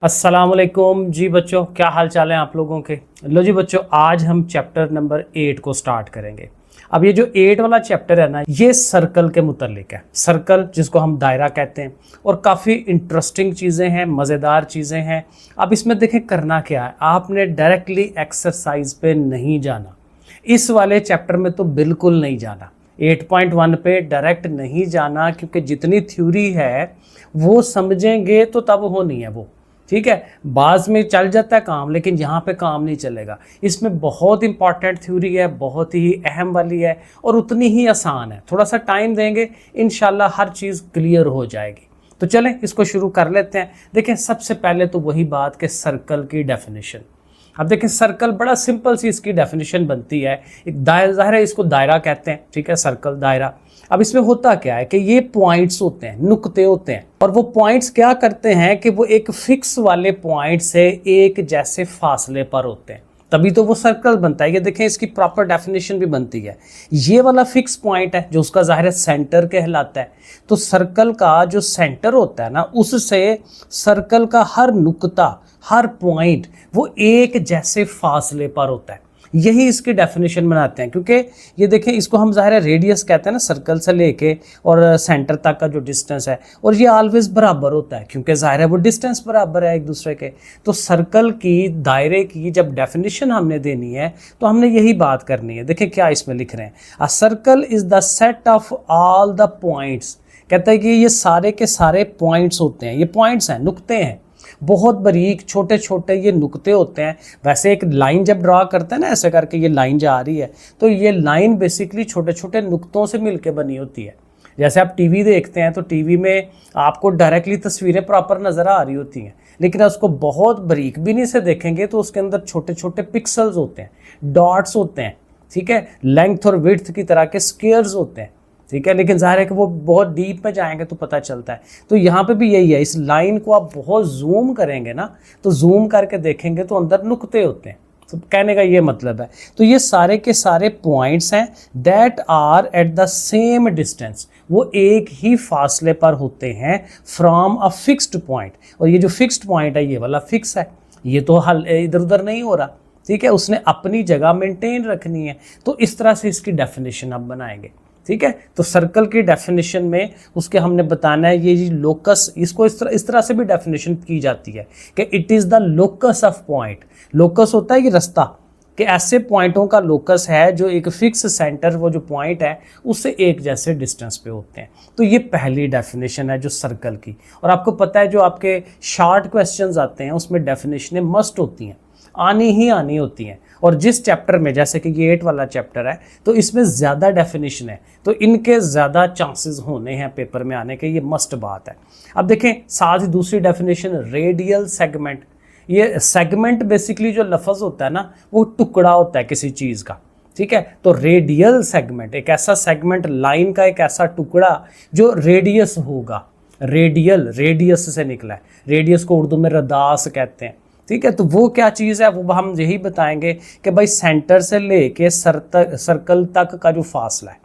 अस्सलामुअलैकुम जी बच्चों, क्या हाल चाल है आप लोगों के। लो जी बच्चों, आज हम चैप्टर नंबर 8 को स्टार्ट करेंगे। अब ये जो 8 वाला चैप्टर है ना, ये सर्कल के मुतल्लिक है। सर्कल जिसको हम दायरा कहते हैं, और काफ़ी इंटरेस्टिंग चीज़ें हैं, मज़ेदार चीज़ें हैं। अब इसमें देखें करना क्या है, आपने डायरेक्टली एक्सरसाइज पे नहीं जाना। इस वाले चैप्टर में तो बिल्कुल नहीं जाना, 8.1 पे डायरेक्ट नहीं जाना, क्योंकि जितनी थ्योरी है वो समझेंगे तो तब होनी है वो। ठीक है, बाज में चल जाता है काम, लेकिन यहाँ पे काम नहीं चलेगा। इसमें बहुत इंपॉर्टेंट थ्योरी है, बहुत ही अहम वाली है, और उतनी ही आसान है। थोड़ा सा टाइम देंगे, इंशाल्लाह हर चीज़ क्लियर हो जाएगी। तो चलें इसको शुरू कर लेते हैं। देखें, सबसे पहले तो वही बात कि सर्कल की डेफिनेशन। अब देखें, सर्कल बड़ा सिंपल सी इसकी डेफिनेशन बनती है। एक दायरा है, इसको दायरा कहते हैं। ठीक है, सर्कल दायरा। अब इसमें होता क्या है कि ये पॉइंट्स होते हैं, नुक्ते होते हैं, और वो पॉइंट्स क्या करते हैं कि वो एक फिक्स वाले पॉइंट से एक जैसे फासले पर होते हैं, तभी तो वो सर्कल बनता है। ये देखें, इसकी प्रॉपर डेफिनेशन भी बनती है। ये वाला फिक्स पॉइंट है जो उसका ज़ाहिर है सेंटर कहलाता है। तो सर्कल का जो सेंटर होता है ना, उससे सर्कल का हर नुक्ता, हर पॉइंट वो एक जैसे फासले पर होता है। यही इसकी डेफिनेशन बनाते हैं, क्योंकि ये देखें, इसको हम ज़ाहिर है रेडियस कहते हैं ना, सर्कल से लेके और सेंटर तक का जो डिस्टेंस है, और ये ऑलवेज बराबर होता है, क्योंकि ज़ाहिर है वो डिस्टेंस बराबर है एक दूसरे के। तो सर्कल की, दायरे की जब डेफिनेशन हमने देनी है तो हमने यही बात करनी है। देखें क्या इसमें लिख रहे हैं, a circle is the set of all the points. कहता है कि ये सारे के सारे पॉइंट्स होते हैं, ये पॉइंट्स हैं, नुक्ते हैं, बहुत बारीक छोटे छोटे ये नुक्ते होते हैं। वैसे एक लाइन जब ड्रा करते हैं ना, ऐसे करके ये लाइन जा रही है, तो ये लाइन बेसिकली छोटे छोटे नुक्तों से मिलके बनी होती है। जैसे आप टीवी देखते हैं तो टीवी में आपको डायरेक्टली तस्वीरें प्रॉपर नज़र आ रही होती हैं, लेकिन उसको बहुत बारीक बीनी से देखेंगे तो उसके अंदर छोटे छोटे पिक्सल्स होते हैं, डॉट्स होते हैं। ठीक है, लेंथ और विड्थ की तरह के स्क्वायर्स होते हैं। ठीक है, लेकिन जाहिर है कि वो बहुत डीप में जाएंगे तो पता चलता है। तो यहाँ पे भी यही है, इस लाइन को आप बहुत जूम करेंगे ना, तो जूम करके देखेंगे तो अंदर नुक्ते होते हैं। तो कहने का ये मतलब है, तो ये सारे के सारे पॉइंट्स हैं that are at the same distance, वो एक ही फासले पर होते हैं फ्रॉम अ फिक्स्ड पॉइंट। और ये जो फिक्स्ड पॉइंट है, ये वाला फिक्स है, ये तो हल इधर उधर नहीं हो रहा। ठीक है, उसने अपनी जगह मेंटेन रखनी है। तो इस तरह से इसकी डेफिनेशन आप बनाएंगे। ठीक है, तो सर्कल की डेफिनेशन में उसके हमने बताना है ये लोकस, इसको इस तरह से भी डेफिनेशन की जाती है कि it is the locus of point. Locus होता है ये रास्ता, कि ऐसे पॉइंटों का लोकस है जो एक फिक्स सेंटर, वो जो पॉइंट है उससे एक जैसे डिस्टेंस पे होते हैं। तो ये पहली डेफिनेशन है जो सर्कल की। और आपको पता है जो आपके शॉर्ट क्वेश्चंस आते हैं उसमें डेफिनेशनें मस्ट होती हैं, आनी ही आनी होती हैं। और जिस चैप्टर में, जैसे कि ये 8 वाला चैप्टर है, तो इसमें ज़्यादा डेफिनेशन है, तो इनके ज़्यादा चांसेस होने हैं पेपर में आने के, ये मस्ट बात है। अब देखें, साथ ही दूसरी डेफिनेशन रेडियल सेगमेंट। ये सेगमेंट बेसिकली जो लफ्ज़ होता है ना, वो टुकड़ा होता है किसी चीज़ का। ठीक है, तो रेडियल सेगमेंट एक ऐसा सेगमेंट, लाइन का एक ऐसा टुकड़ा जो रेडियस होगा। रेडियल, रेडियस से निकला है, रेडियस को उर्दू में रदास कहते हैं। ठीक है, तो वो क्या चीज़ है, वो हम यही बताएंगे कि भाई सेंटर से लेके सर्कल तक का जो फासला है,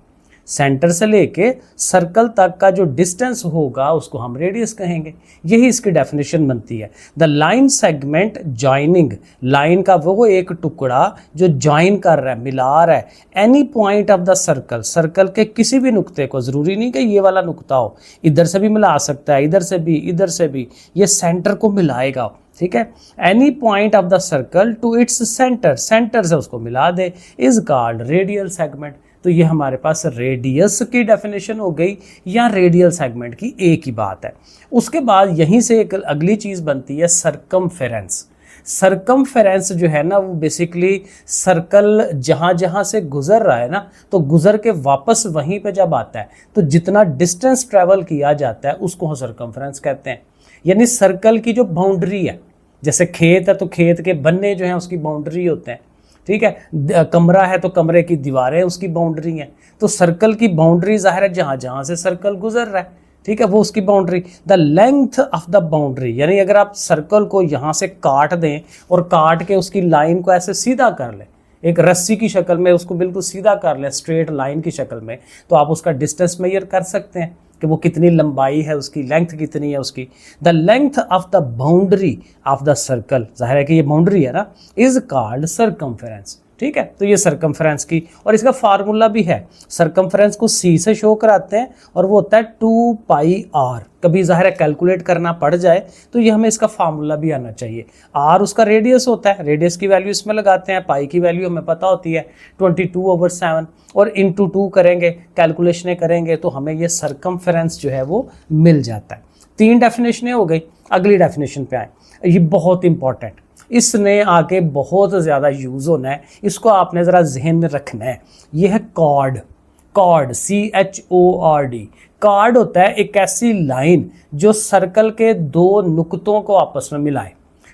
सेंटर से लेके सर्कल तक का जो डिस्टेंस होगा उसको हम रेडियस कहेंगे। यही इसकी डेफिनेशन बनती है। The line segment joining, line का वो एक टुकड़ा जो जॉइन कर रहा है, मिला रहा है, any point of the circle, circle के किसी भी नुक्ते को, ज़रूरी नहीं कि ये वाला नुक्ता हो, इधर से भी मिला सकता है, इधर से भी, इधर से भी, ये सेंटर को मिलाएगा। ठीक है, any point of the circle to its centre, centre से उसको मिला दे, इज कॉल्ड रेडियल सेगमेंट। तो ये हमारे पास रेडियस की डेफिनेशन हो गई, या रेडियल सेगमेंट की एक ही बात है। उसके बाद यहीं से एक अगली चीज़ बनती है सरकमफेरेंस। सरकमफेरेंस जो है ना, वो बेसिकली सर्कल जहाँ जहाँ से गुजर रहा है ना, तो गुजर के वापस वहीं पे जब आता है, तो जितना डिस्टेंस ट्रेवल किया जाता है उसको हम सरकमफेरेंस कहते हैं। यानी सर्कल की जो बाउंड्री है, जैसे खेत है तो खेत के बन्ने जो हैं उसकी बाउंड्री होते हैं। ठीक है, कमरा है तो कमरे की दीवारें उसकी बाउंड्री हैं। तो सर्कल की बाउंड्री ज़ाहिर है जहाँ जहाँ से सर्कल गुजर रहा है, ठीक है, वो उसकी boundary. The length of the boundary, यानी अगर आप सर्कल को यहाँ से काट दें और काट के उसकी लाइन को ऐसे सीधा कर लें, एक रस्सी की शक्ल में उसको बिल्कुल सीधा कर लें, स्ट्रेट लाइन की शक्ल में, तो आप उसका डिस्टेंस मेजर कर सकते हैं। कि वो कितनी लंबाई है उसकी, लेंथ कितनी है उसकी। The length of the boundary of the circle, जाहिर है कि ये बाउंड्री है ना, इज कॉल्ड सरकमफेरेंस। ठीक है, तो ये सरकमफेरेंस की, और इसका फार्मूला भी है। सरकमफेरेंस को सी से शो कराते हैं और वो होता है 2πr। कभी जाहिर है कैलकुलेट करना पड़ जाए तो ये हमें इसका फार्मूला भी आना चाहिए। आर उसका रेडियस होता है, रेडियस की वैल्यू इसमें लगाते हैं, पाई की वैल्यू हमें पता होती है 22/7, और इंटू 2 करेंगे, कैलकुलेशनें करेंगे तो हमें ये सरकमफेरेंस जो है वो मिल जाता है। 3 डेफिनेशनें हो गई। अगली डेफिनेशन पे आए, ये बहुत इंपॉर्टेंट, इसने आगे बहुत ज़्यादा यूज़ होना है, इसको आपने ज़रा जहन में रखना है। ये है कॉर्ड। Cord CHORD। कॉर्ड होता है एक ऐसी लाइन जो सर्कल के 2 नुक्तों को आपस में मिलाए,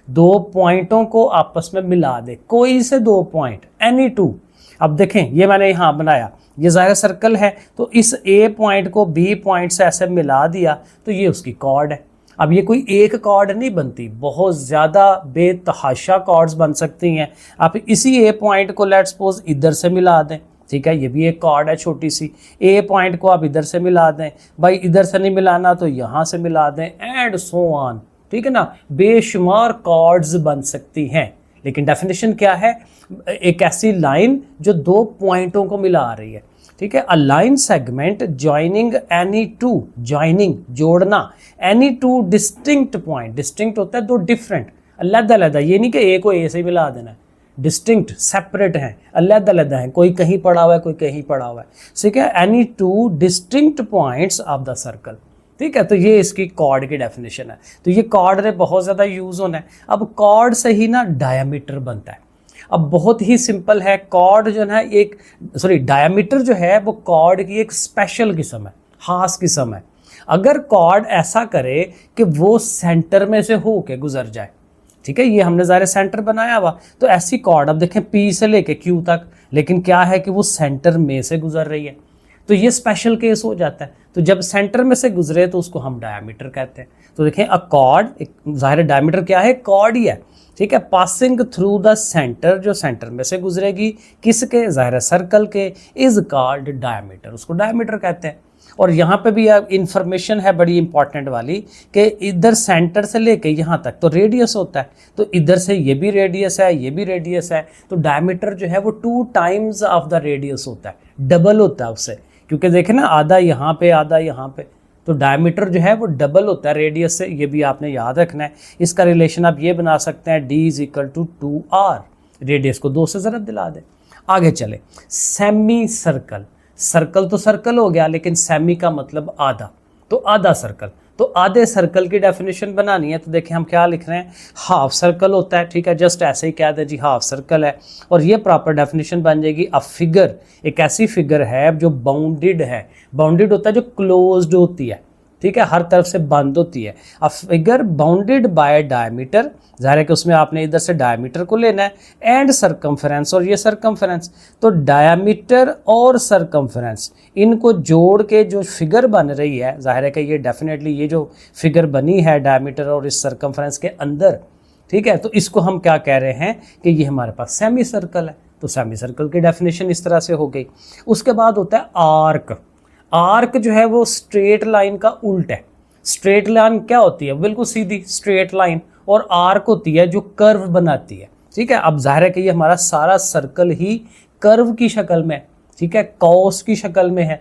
2 पॉइंटों को आपस में मिला दे, कोई से 2 पॉइंट, एनी 2। अब देखें, ये मैंने यहाँ बनाया, ये ज़ाहिर सर्कल है, तो इस A पॉइंट को B पॉइंट से ऐसे मिला दिया तो ये उसकी कॉर्ड है। अब ये कोई एक कॉर्ड नहीं बनती, बहुत ज़्यादा बेतहाशा कॉर्ड्स बन सकती हैं। आप इसी A पॉइंट को लेट्स सपोज इधर से मिला दें, ठीक है, ये भी एक कॉर्ड है छोटी सी। A पॉइंट को आप इधर से मिला दें, भाई इधर से नहीं मिलाना तो यहाँ से मिला दें, एंड सो ऑन। ठीक है ना, बेशुमार कॉर्ड्स बन सकती हैं। लेकिन डेफिनेशन क्या है? एक ऐसी लाइन जो 2 पॉइंटों को मिला रही है। ठीक है, a line segment joining any two, joining जोड़ना, any two distinct point. Distinct होता है 2 डिफरेंट, अलग-अलग, ये नहीं कि ए को ए से मिला देना है। डिस्टिंक्ट, सेपरेट हैं, अलग-अलग हैं, कोई कहीं पड़ा हुआ है, कोई कहीं पड़ा हुआ है। ठीक है, any 2 distinct points of the circle. ठीक है, तो ये इसकी कॉर्ड की डेफिनेशन है। तो ये कॉर्ड ने बहुत ज़्यादा यूज़ होना है। अब कॉर्ड से ही ना डायमीटर बनता है। अब बहुत ही सिंपल है, कॉर्ड जो है डायमीटर जो है वो कॉर्ड की एक स्पेशल किस्म है, खास किस्म है। अगर कॉर्ड ऐसा करे कि वो सेंटर में से हो के गुजर जाए, ठीक है, ये हमने ज़ाहिर सेंटर बनाया हुआ, तो ऐसी कॉर्ड अब देखें P से लेके Q तक, लेकिन क्या है कि वो सेंटर में से गुजर रही है, तो ये स्पेशल केस हो जाता है। तो जब सेंटर में से गुजरे तो उसको हम डायमीटर कहते हैं। तो देखें, अ कॉर्ड, ज़ाहिर डायमीटर क्या है? कॉर्ड ही है। ठीक है, पासिंग थ्रू द सेंटर, जो सेंटर में से गुजरेगी, किसके? ज़ाहिर सर्कल के, इज कॉल्ड डायमीटर, उसको डायमीटर कहते हैं। और यहाँ पे भी इंफॉर्मेशन है बड़ी इंपॉर्टेंट वाली कि इधर सेंटर से लेके यहाँ तक तो रेडियस होता है, तो इधर से ये भी रेडियस है, ये भी रेडियस है, तो डायमीटर जो है वो 2 टाइम्स ऑफ द रेडियस होता है, डबल होता है उससे। क्योंकि देखें ना, आधा यहाँ पे, आधा यहाँ पे, तो डायमीटर जो है वो डबल होता है रेडियस से, ये भी आपने याद रखना है। इसका रिलेशन आप ये बना सकते हैं, D = 2R, रेडियस को 2 से ज़रब दिला दें। आगे चले, सेमी सर्कल। सर्कल तो सर्कल हो गया, लेकिन सेमी का मतलब आधा, तो आधा सर्कल। तो आधे सर्कल की डेफिनेशन बनानी है, तो देखें हम क्या लिख रहे हैं, हाफ सर्कल होता है। ठीक है, जस्ट ऐसे ही कह दें जी हाफ सर्कल है, और ये प्रॉपर डेफिनेशन बन जाएगी। अ फिगर, एक ऐसी फिगर है जो बाउंडेड है। बाउंडेड होता है जो क्लोज्ड होती है, ठीक है, हर तरफ से बंद होती है। A figure bounded by diameter, ज़ाहिर है कि उसमें आपने इधर से डायमीटर को लेना है, एंड सरकमफेरेंस, और ये सरकमफेरेंस। तो डायमीटर और सरकमफेरेंस, इनको जोड़ के जो फिगर बन रही है, ज़ाहिर है कि ये डेफिनेटली ये जो फिगर बनी है डायमीटर और इस सरकमफेरेंस के अंदर, ठीक है, तो इसको हम क्या कह रहे हैं कि ये हमारे पास सेमी सर्कल है। तो सेमी सर्कल की डेफिनेशन इस तरह से हो गई। उसके बाद होता है आर्क। आर्क जो है वो स्ट्रेट लाइन का उल्ट है। स्ट्रेट लाइन क्या होती है? बिल्कुल सीधी स्ट्रेट लाइन, और आर्क होती है जो कर्व बनाती है। ठीक है, अब जाहिर है कि ये हमारा सारा सर्कल ही कर्व की शक्ल में है, ठीक है, कॉस की शक्ल में है,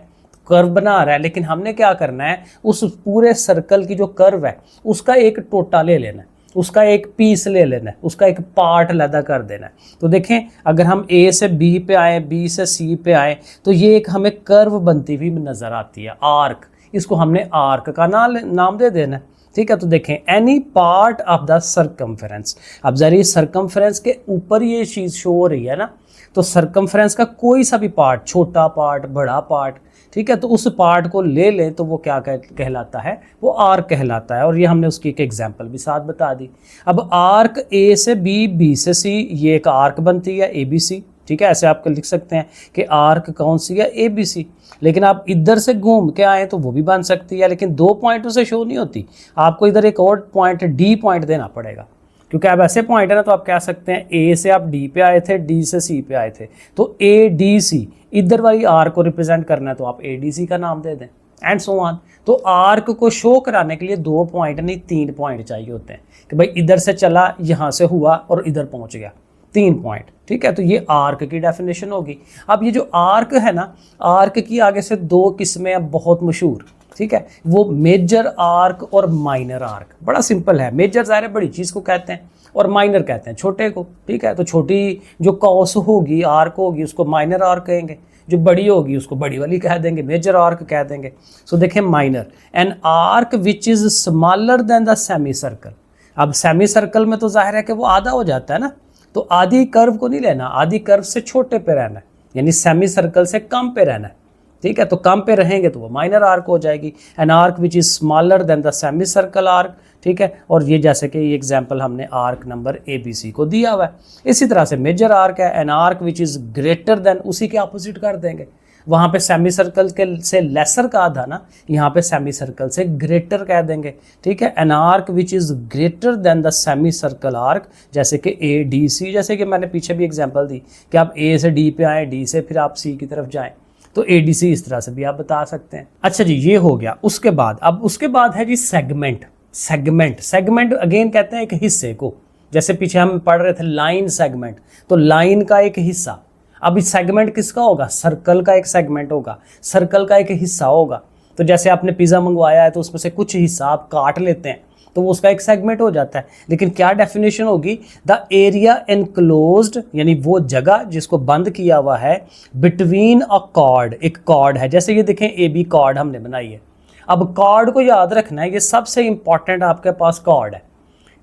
कर्व बना रहा है। लेकिन हमने क्या करना है, उस पूरे सर्कल की जो कर्व है उसका एक टोटा ले लेना है, उसका एक पीस ले लेना है, उसका एक पार्ट लदा कर देना है। तो देखें, अगर हम A से B पे आए, B से C पे आए, तो ये एक हमें कर्व बनती हुई नज़र आती है, आर्क। इसको हमने आर्क का नाम दे देना है। ठीक है, तो देखें, any part of the circumference. अब जरिए सरकमफेरेंस के ऊपर ये चीज़ शो हो रही है ना, तो सरकमफेरेंस का कोई सा भी पार्ट, छोटा पार्ट, बड़ा पार्ट, ठीक है, तो उस पार्ट को ले लें तो वो क्या कहलाता है? वो आर्क कहलाता है। और ये हमने उसकी एक एग्जांपल भी साथ बता दी। अब आर्क A से B, B से C, ये एक आर्क बनती है ABC। ठीक है, ऐसे आप लिख सकते हैं कि आर्क कौन सी है? ABC। लेकिन आप इधर से घूम के आए तो वो भी बन सकती है, लेकिन 2 पॉइंटों से शो नहीं होती, आपको इधर एक और पॉइंट D पॉइंट देना पड़ेगा। क्योंकि अब ऐसे पॉइंट है ना, तो आप कह सकते हैं A से आप D पे आए थे, D से C पे आए थे, तो ADC, इधर वाली आर को रिप्रेजेंट करना है तो आप ADC का नाम दे दें। And so on. तो आर्क को शो कराने के लिए 2 पॉइंट नहीं 3 पॉइंट चाहिए होते हैं कि भाई इधर से चला, यहाँ से हुआ और इधर पहुंच गया, 3 पॉइंट। ठीक है, तो ये आर्क की डेफिनेशन होगी। अब ये जो आर्क है ना, आर्क की आगे से 2 किस्में अब बहुत मशहूर, ठीक है, वो मेजर आर्क और माइनर आर्क। बड़ा सिंपल है, मेजर ज़ाहिर है बड़ी चीज़ को कहते हैं और माइनर कहते हैं छोटे को। ठीक है, तो छोटी जो कॉस होगी, आर्क होगी, उसको माइनर आर्क कहेंगे, जो बड़ी होगी उसको बड़ी वाली कह देंगे, मेजर आर्क कह देंगे। सो देखें minor, an arc which is smaller than the semi circle. अब सेमी सर्कल में तो जाहिर है कि वो आधा हो जाता है ना, तो आधी कर्व को नहीं लेना, आधी कर्व से छोटे पे रहना है, यानी सेमी सर्कल से कम पे रहना है। ठीक है, तो कम पे रहेंगे तो वो माइनर आर्क हो जाएगी। An arc which is smaller than the semi circle arc. ठीक है, और ये जैसे कि ये एग्जांपल हमने आर्क नंबर ABC को दिया हुआ है। इसी तरह से मेजर आर्क है an arc which is greater than, उसी के अपोजिट कर देंगे। वहाँ पे सेमी सर्कल के से लेसर कहा था ना, यहाँ पे सेमी सर्कल से ग्रेटर कह देंगे। ठीक है, an arc which is greater than the semi circle arc, जैसे कि ADC, जैसे कि मैंने पीछे भी एग्जांपल दी कि आप A से D पे आए, D से फिर आप C की तरफ जाएं, तो ADC इस तरह से भी आप बता सकते हैं। अच्छा जी, ये हो गया। उसके बाद अब उसके बाद है जी सेगमेंट। सेगमेंट अगेन कहते हैं एक हिस्से को, जैसे पीछे हम पढ़ रहे थे लाइन सेगमेंट, तो लाइन का एक हिस्सा। अब इस सेगमेंट किसका होगा? सर्कल का एक सेगमेंट होगा, सर्कल का एक हिस्सा होगा। तो जैसे आपने पिज़्ज़ा मंगवाया है तो उसमें से कुछ हिस्सा आप काट लेते हैं तो वो उसका एक सेगमेंट हो जाता है। लेकिन क्या डेफिनेशन होगी? द एरिया एनक्लोज्ड, यानी वो जगह जिसको बंद किया हुआ है, बिटवीन अ कॉर्ड, एक कॉर्ड है, जैसे ये देखें AB कॉर्ड हमने बनाई है। अब कॉर्ड को याद रखना है, ये सबसे इंपॉर्टेंट आपके पास कॉर्ड है।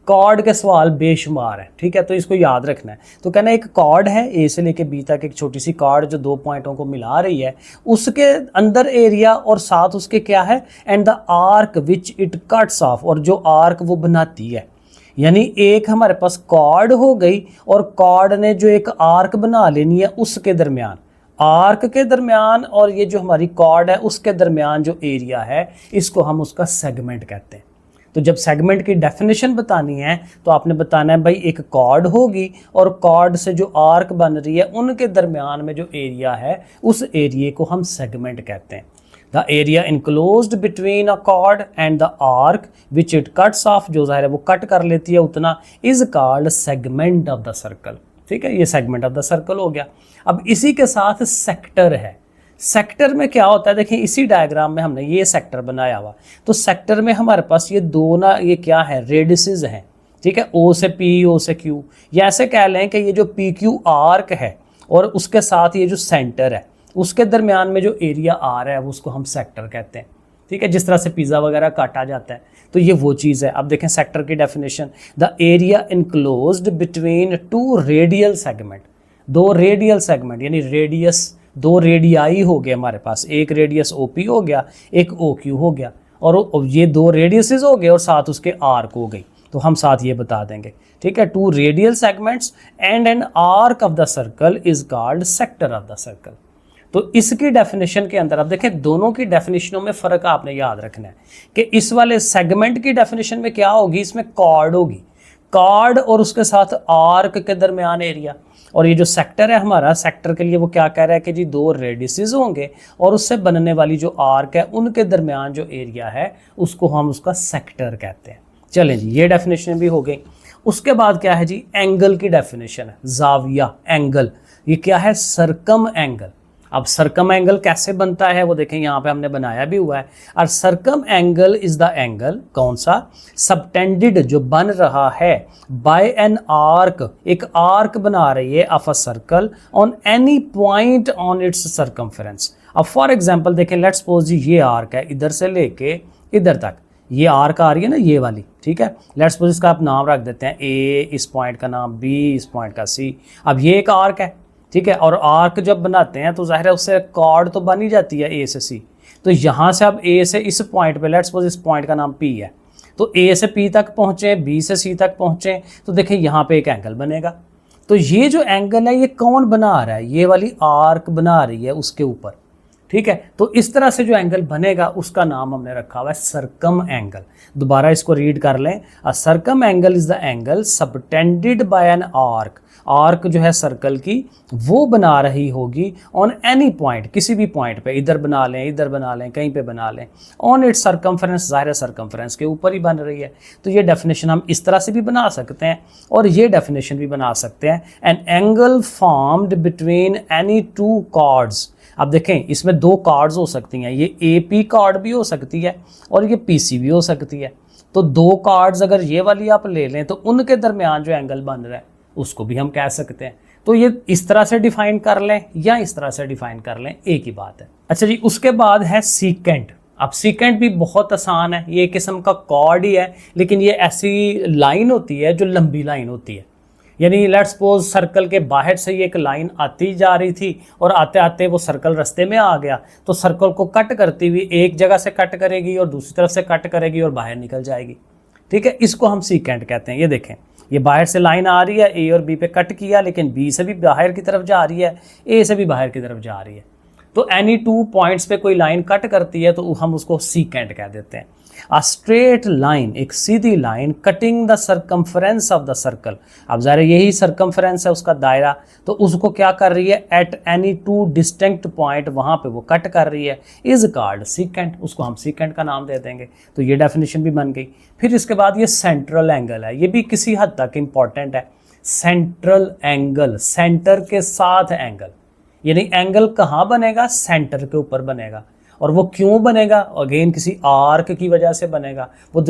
कॉर्ड के सवाल बेशुमार है, ठीक है, तो इसको याद रखना है। तो कहना एक कॉर्ड है A से लेके B तक, एक छोटी सी कॉर्ड जो 2 पॉइंटों को मिला रही है, उसके अंदर एरिया और साथ उसके क्या है, and the arc which it cuts of, और जो आर्क वो बनाती है। यानी एक हमारे पास कॉर्ड हो गई और कॉर्ड ने जो एक आर्क बना लेनी है, उसके दरमियान, आर्क के दरमियान और ये जो हमारी कॉर्ड है उसके दरमियान जो एरिया है, इसको हम उसका सेगमेंट कहते हैं। तो जब सेगमेंट की डेफिनेशन बतानी है तो आपने बताना है भाई एक कॉर्ड होगी और कॉर्ड से जो आर्क बन रही है उनके दरमियान में जो एरिया है, उस एरिया को हम सेगमेंट कहते हैं। The area enclosed between a cord and the arc which it cuts of, जो जाहिर है वो कट कर लेती है उतना, is called segment of the circle. ठीक है, ये सेगमेंट ऑफ द सर्कल हो गया। अब इसी के साथ सेक्टर है। सेक्टर में क्या होता है, देखिए इसी डायग्राम में हमने ये सेक्टर बनाया हुआ, तो सेक्टर में हमारे पास ये दो ना, ये क्या है, रेडिसेस हैं। ठीक है, O से P, O से Q, या ऐसे कह लें कि ये जो PQ आर्क है और उसके साथ ये जो सेंटर है, उसके दरमियान में जो एरिया आ रहा है उसको हम सेक्टर कहते हैं। ठीक है, जिस तरह से पिज़्ज़ा वगैरह काटा जाता है, तो ये वो चीज़ है। अब देखें सेक्टर की definition, the area enclosed between 2 radial segment, 2 radial segment, यानी रेडियस, 2 रेडियाई हो गए हमारे पास, एक रेडियस OP हो गया, एक OQ हो गया, और ये 2 रेडियसेस हो गए और साथ उसके आर्क हो गई, तो हम साथ ये बता देंगे। ठीक है, 2 radial segments and an arc of the circle is called sector of the circle. तो इसकी डेफिनेशन के अंदर अब देखें, दोनों की डेफिनेशनों में फ़र्क आपने याद रखना है कि इस वाले सेगमेंट की डेफिनेशन में क्या होगी, इसमें कॉर्ड होगी, कॉर्ड और उसके साथ आर्क के दरमियान एरिया। और ये जो सेक्टर है हमारा, सेक्टर के लिए वो क्या कह रहा है कि जी 2 रेडिसेस होंगे और उससे बनने वाली जो आर्क है उनके दरमियान जो एरिया है उसको हम उसका सेक्टर कहते हैं। चलें जी, ये डेफिनेशन भी हो गई। उसके बाद क्या है जी, एंगल की डेफिनेशन है, जाविया एंगल। ये क्या है, सरकम एंगल। अब सरकम एंगल कैसे बनता है वो देखें, यहाँ पे हमने बनाया भी हुआ है। और सरकम एंगल इज द एंगल, कौन सा, सबटेंडेड, जो बन रहा है, बाय एन आर्क, एक आर्क बना रही है, of a circle on any point on it's circumference. अब फॉर एग्जांपल देखें, लेट्स सपोज जी ये आर्क है, इधर से लेके इधर तक ये आर्क आ रही है ना, ये वाली। ठीक है, लेट्स सपोज इसका आप नाम रख देते हैं A, इस पॉइंट का नाम B, इस पॉइंट का C। अब ये एक आर्क है, ठीक है, और आर्क जब बनाते हैं तो जाहिर है उससे कॉर्ड तो बन ही जाती है A से C। तो यहाँ से अब A से इस पॉइंट पे, लेट्स सपोज इस पॉइंट का नाम P है, तो A से P तक पहुँचे, B से C तक पहुँचे, तो देखिए यहाँ पे एक एंगल बनेगा। तो ये जो एंगल है ये कौन बना रहा है, ये वाली आर्क बना रही है उसके ऊपर। ठीक है। तो इस तरह से जो एंगल बनेगा उसका नाम हमने रखा हुआ है सर्कम एंगल। दोबारा इसको रीड कर लें, a circum angle is the angle subtended by an arc. Arc जो है सर्कल की वो बना रही होगी ऑन एनी पॉइंट, किसी भी पॉइंट पे, इधर बना लें, इधर बना लें, कहीं पे बना लें, ऑन इट्स सर्कमफ्रेंस, ज़ाहिर है सर्कमफ्रेंस के ऊपर ही बन रही है। तो ये डेफिनेशन हम इस तरह से भी बना सकते हैं और ये डेफिनेशन भी बना सकते हैं, an angle formed between any two chords. अब देखें इसमें दो कार्ड्स हो सकती हैं, ये AP कार्ड भी हो सकती है और ये PC भी हो सकती है। तो दो कार्ड्स अगर ये वाली आप ले लें तो उनके दरमियान जो एंगल बन रहा है उसको भी हम कह सकते हैं। तो ये इस तरह से डिफाइन कर लें या इस तरह से डिफाइन कर लें, एक ही बात है। अच्छा जी, उसके बाद है सीकेंट। अब सीकेंट भी बहुत आसान है, ये एक किस्म का कॉर्ड ही है, लेकिन ये ऐसी लाइन होती है जो लंबी लाइन होती है। यानी लेट्स सपोज सर्कल के बाहर से ये एक लाइन आती जा रही थी और आते आते वो सर्कल रास्ते में आ गया, तो सर्कल को कट करती हुई एक जगह से कट करेगी और दूसरी तरफ से कट करेगी और बाहर निकल जाएगी। ठीक है, इसको हम सीकेंट कहते हैं। ये देखें, ये बाहर से लाइन आ रही है, A और B पे कट किया, लेकिन B से भी बाहर की तरफ जा रही है, A से भी बाहर की तरफ जा रही है। तो एनी टू पॉइंट्स पे कोई लाइन कट करती है तो हम उसको सीकेंट कह देते हैं। अ स्ट्रेट लाइन, एक सीधी line, cutting the circumference of the circle. अब ज़ाहिर यही सर्कमफ्रेंस है उसका दायरा, तो उसको क्या कर रही है, at any two distinct point, वहाँ पे वो कट कर रही है, इज कॉल्ड सीकेंट। उसको हम सीकेंट का नाम दे देंगे। तो ये डेफिनेशन भी बन गई। फिर इसके बाद ये सेंट्रल एंगल है, ये भी किसी हद तक इंपॉर्टेंट है। सेंट्रल एंगल, सेंटर के साथ एंगल, यानी एंगल कहाँ बनेगा, सेंटर के ऊपर बनेगा। और वो क्यों बनेगा, अगेन किसी आर्क की वजह से बनेगा। वो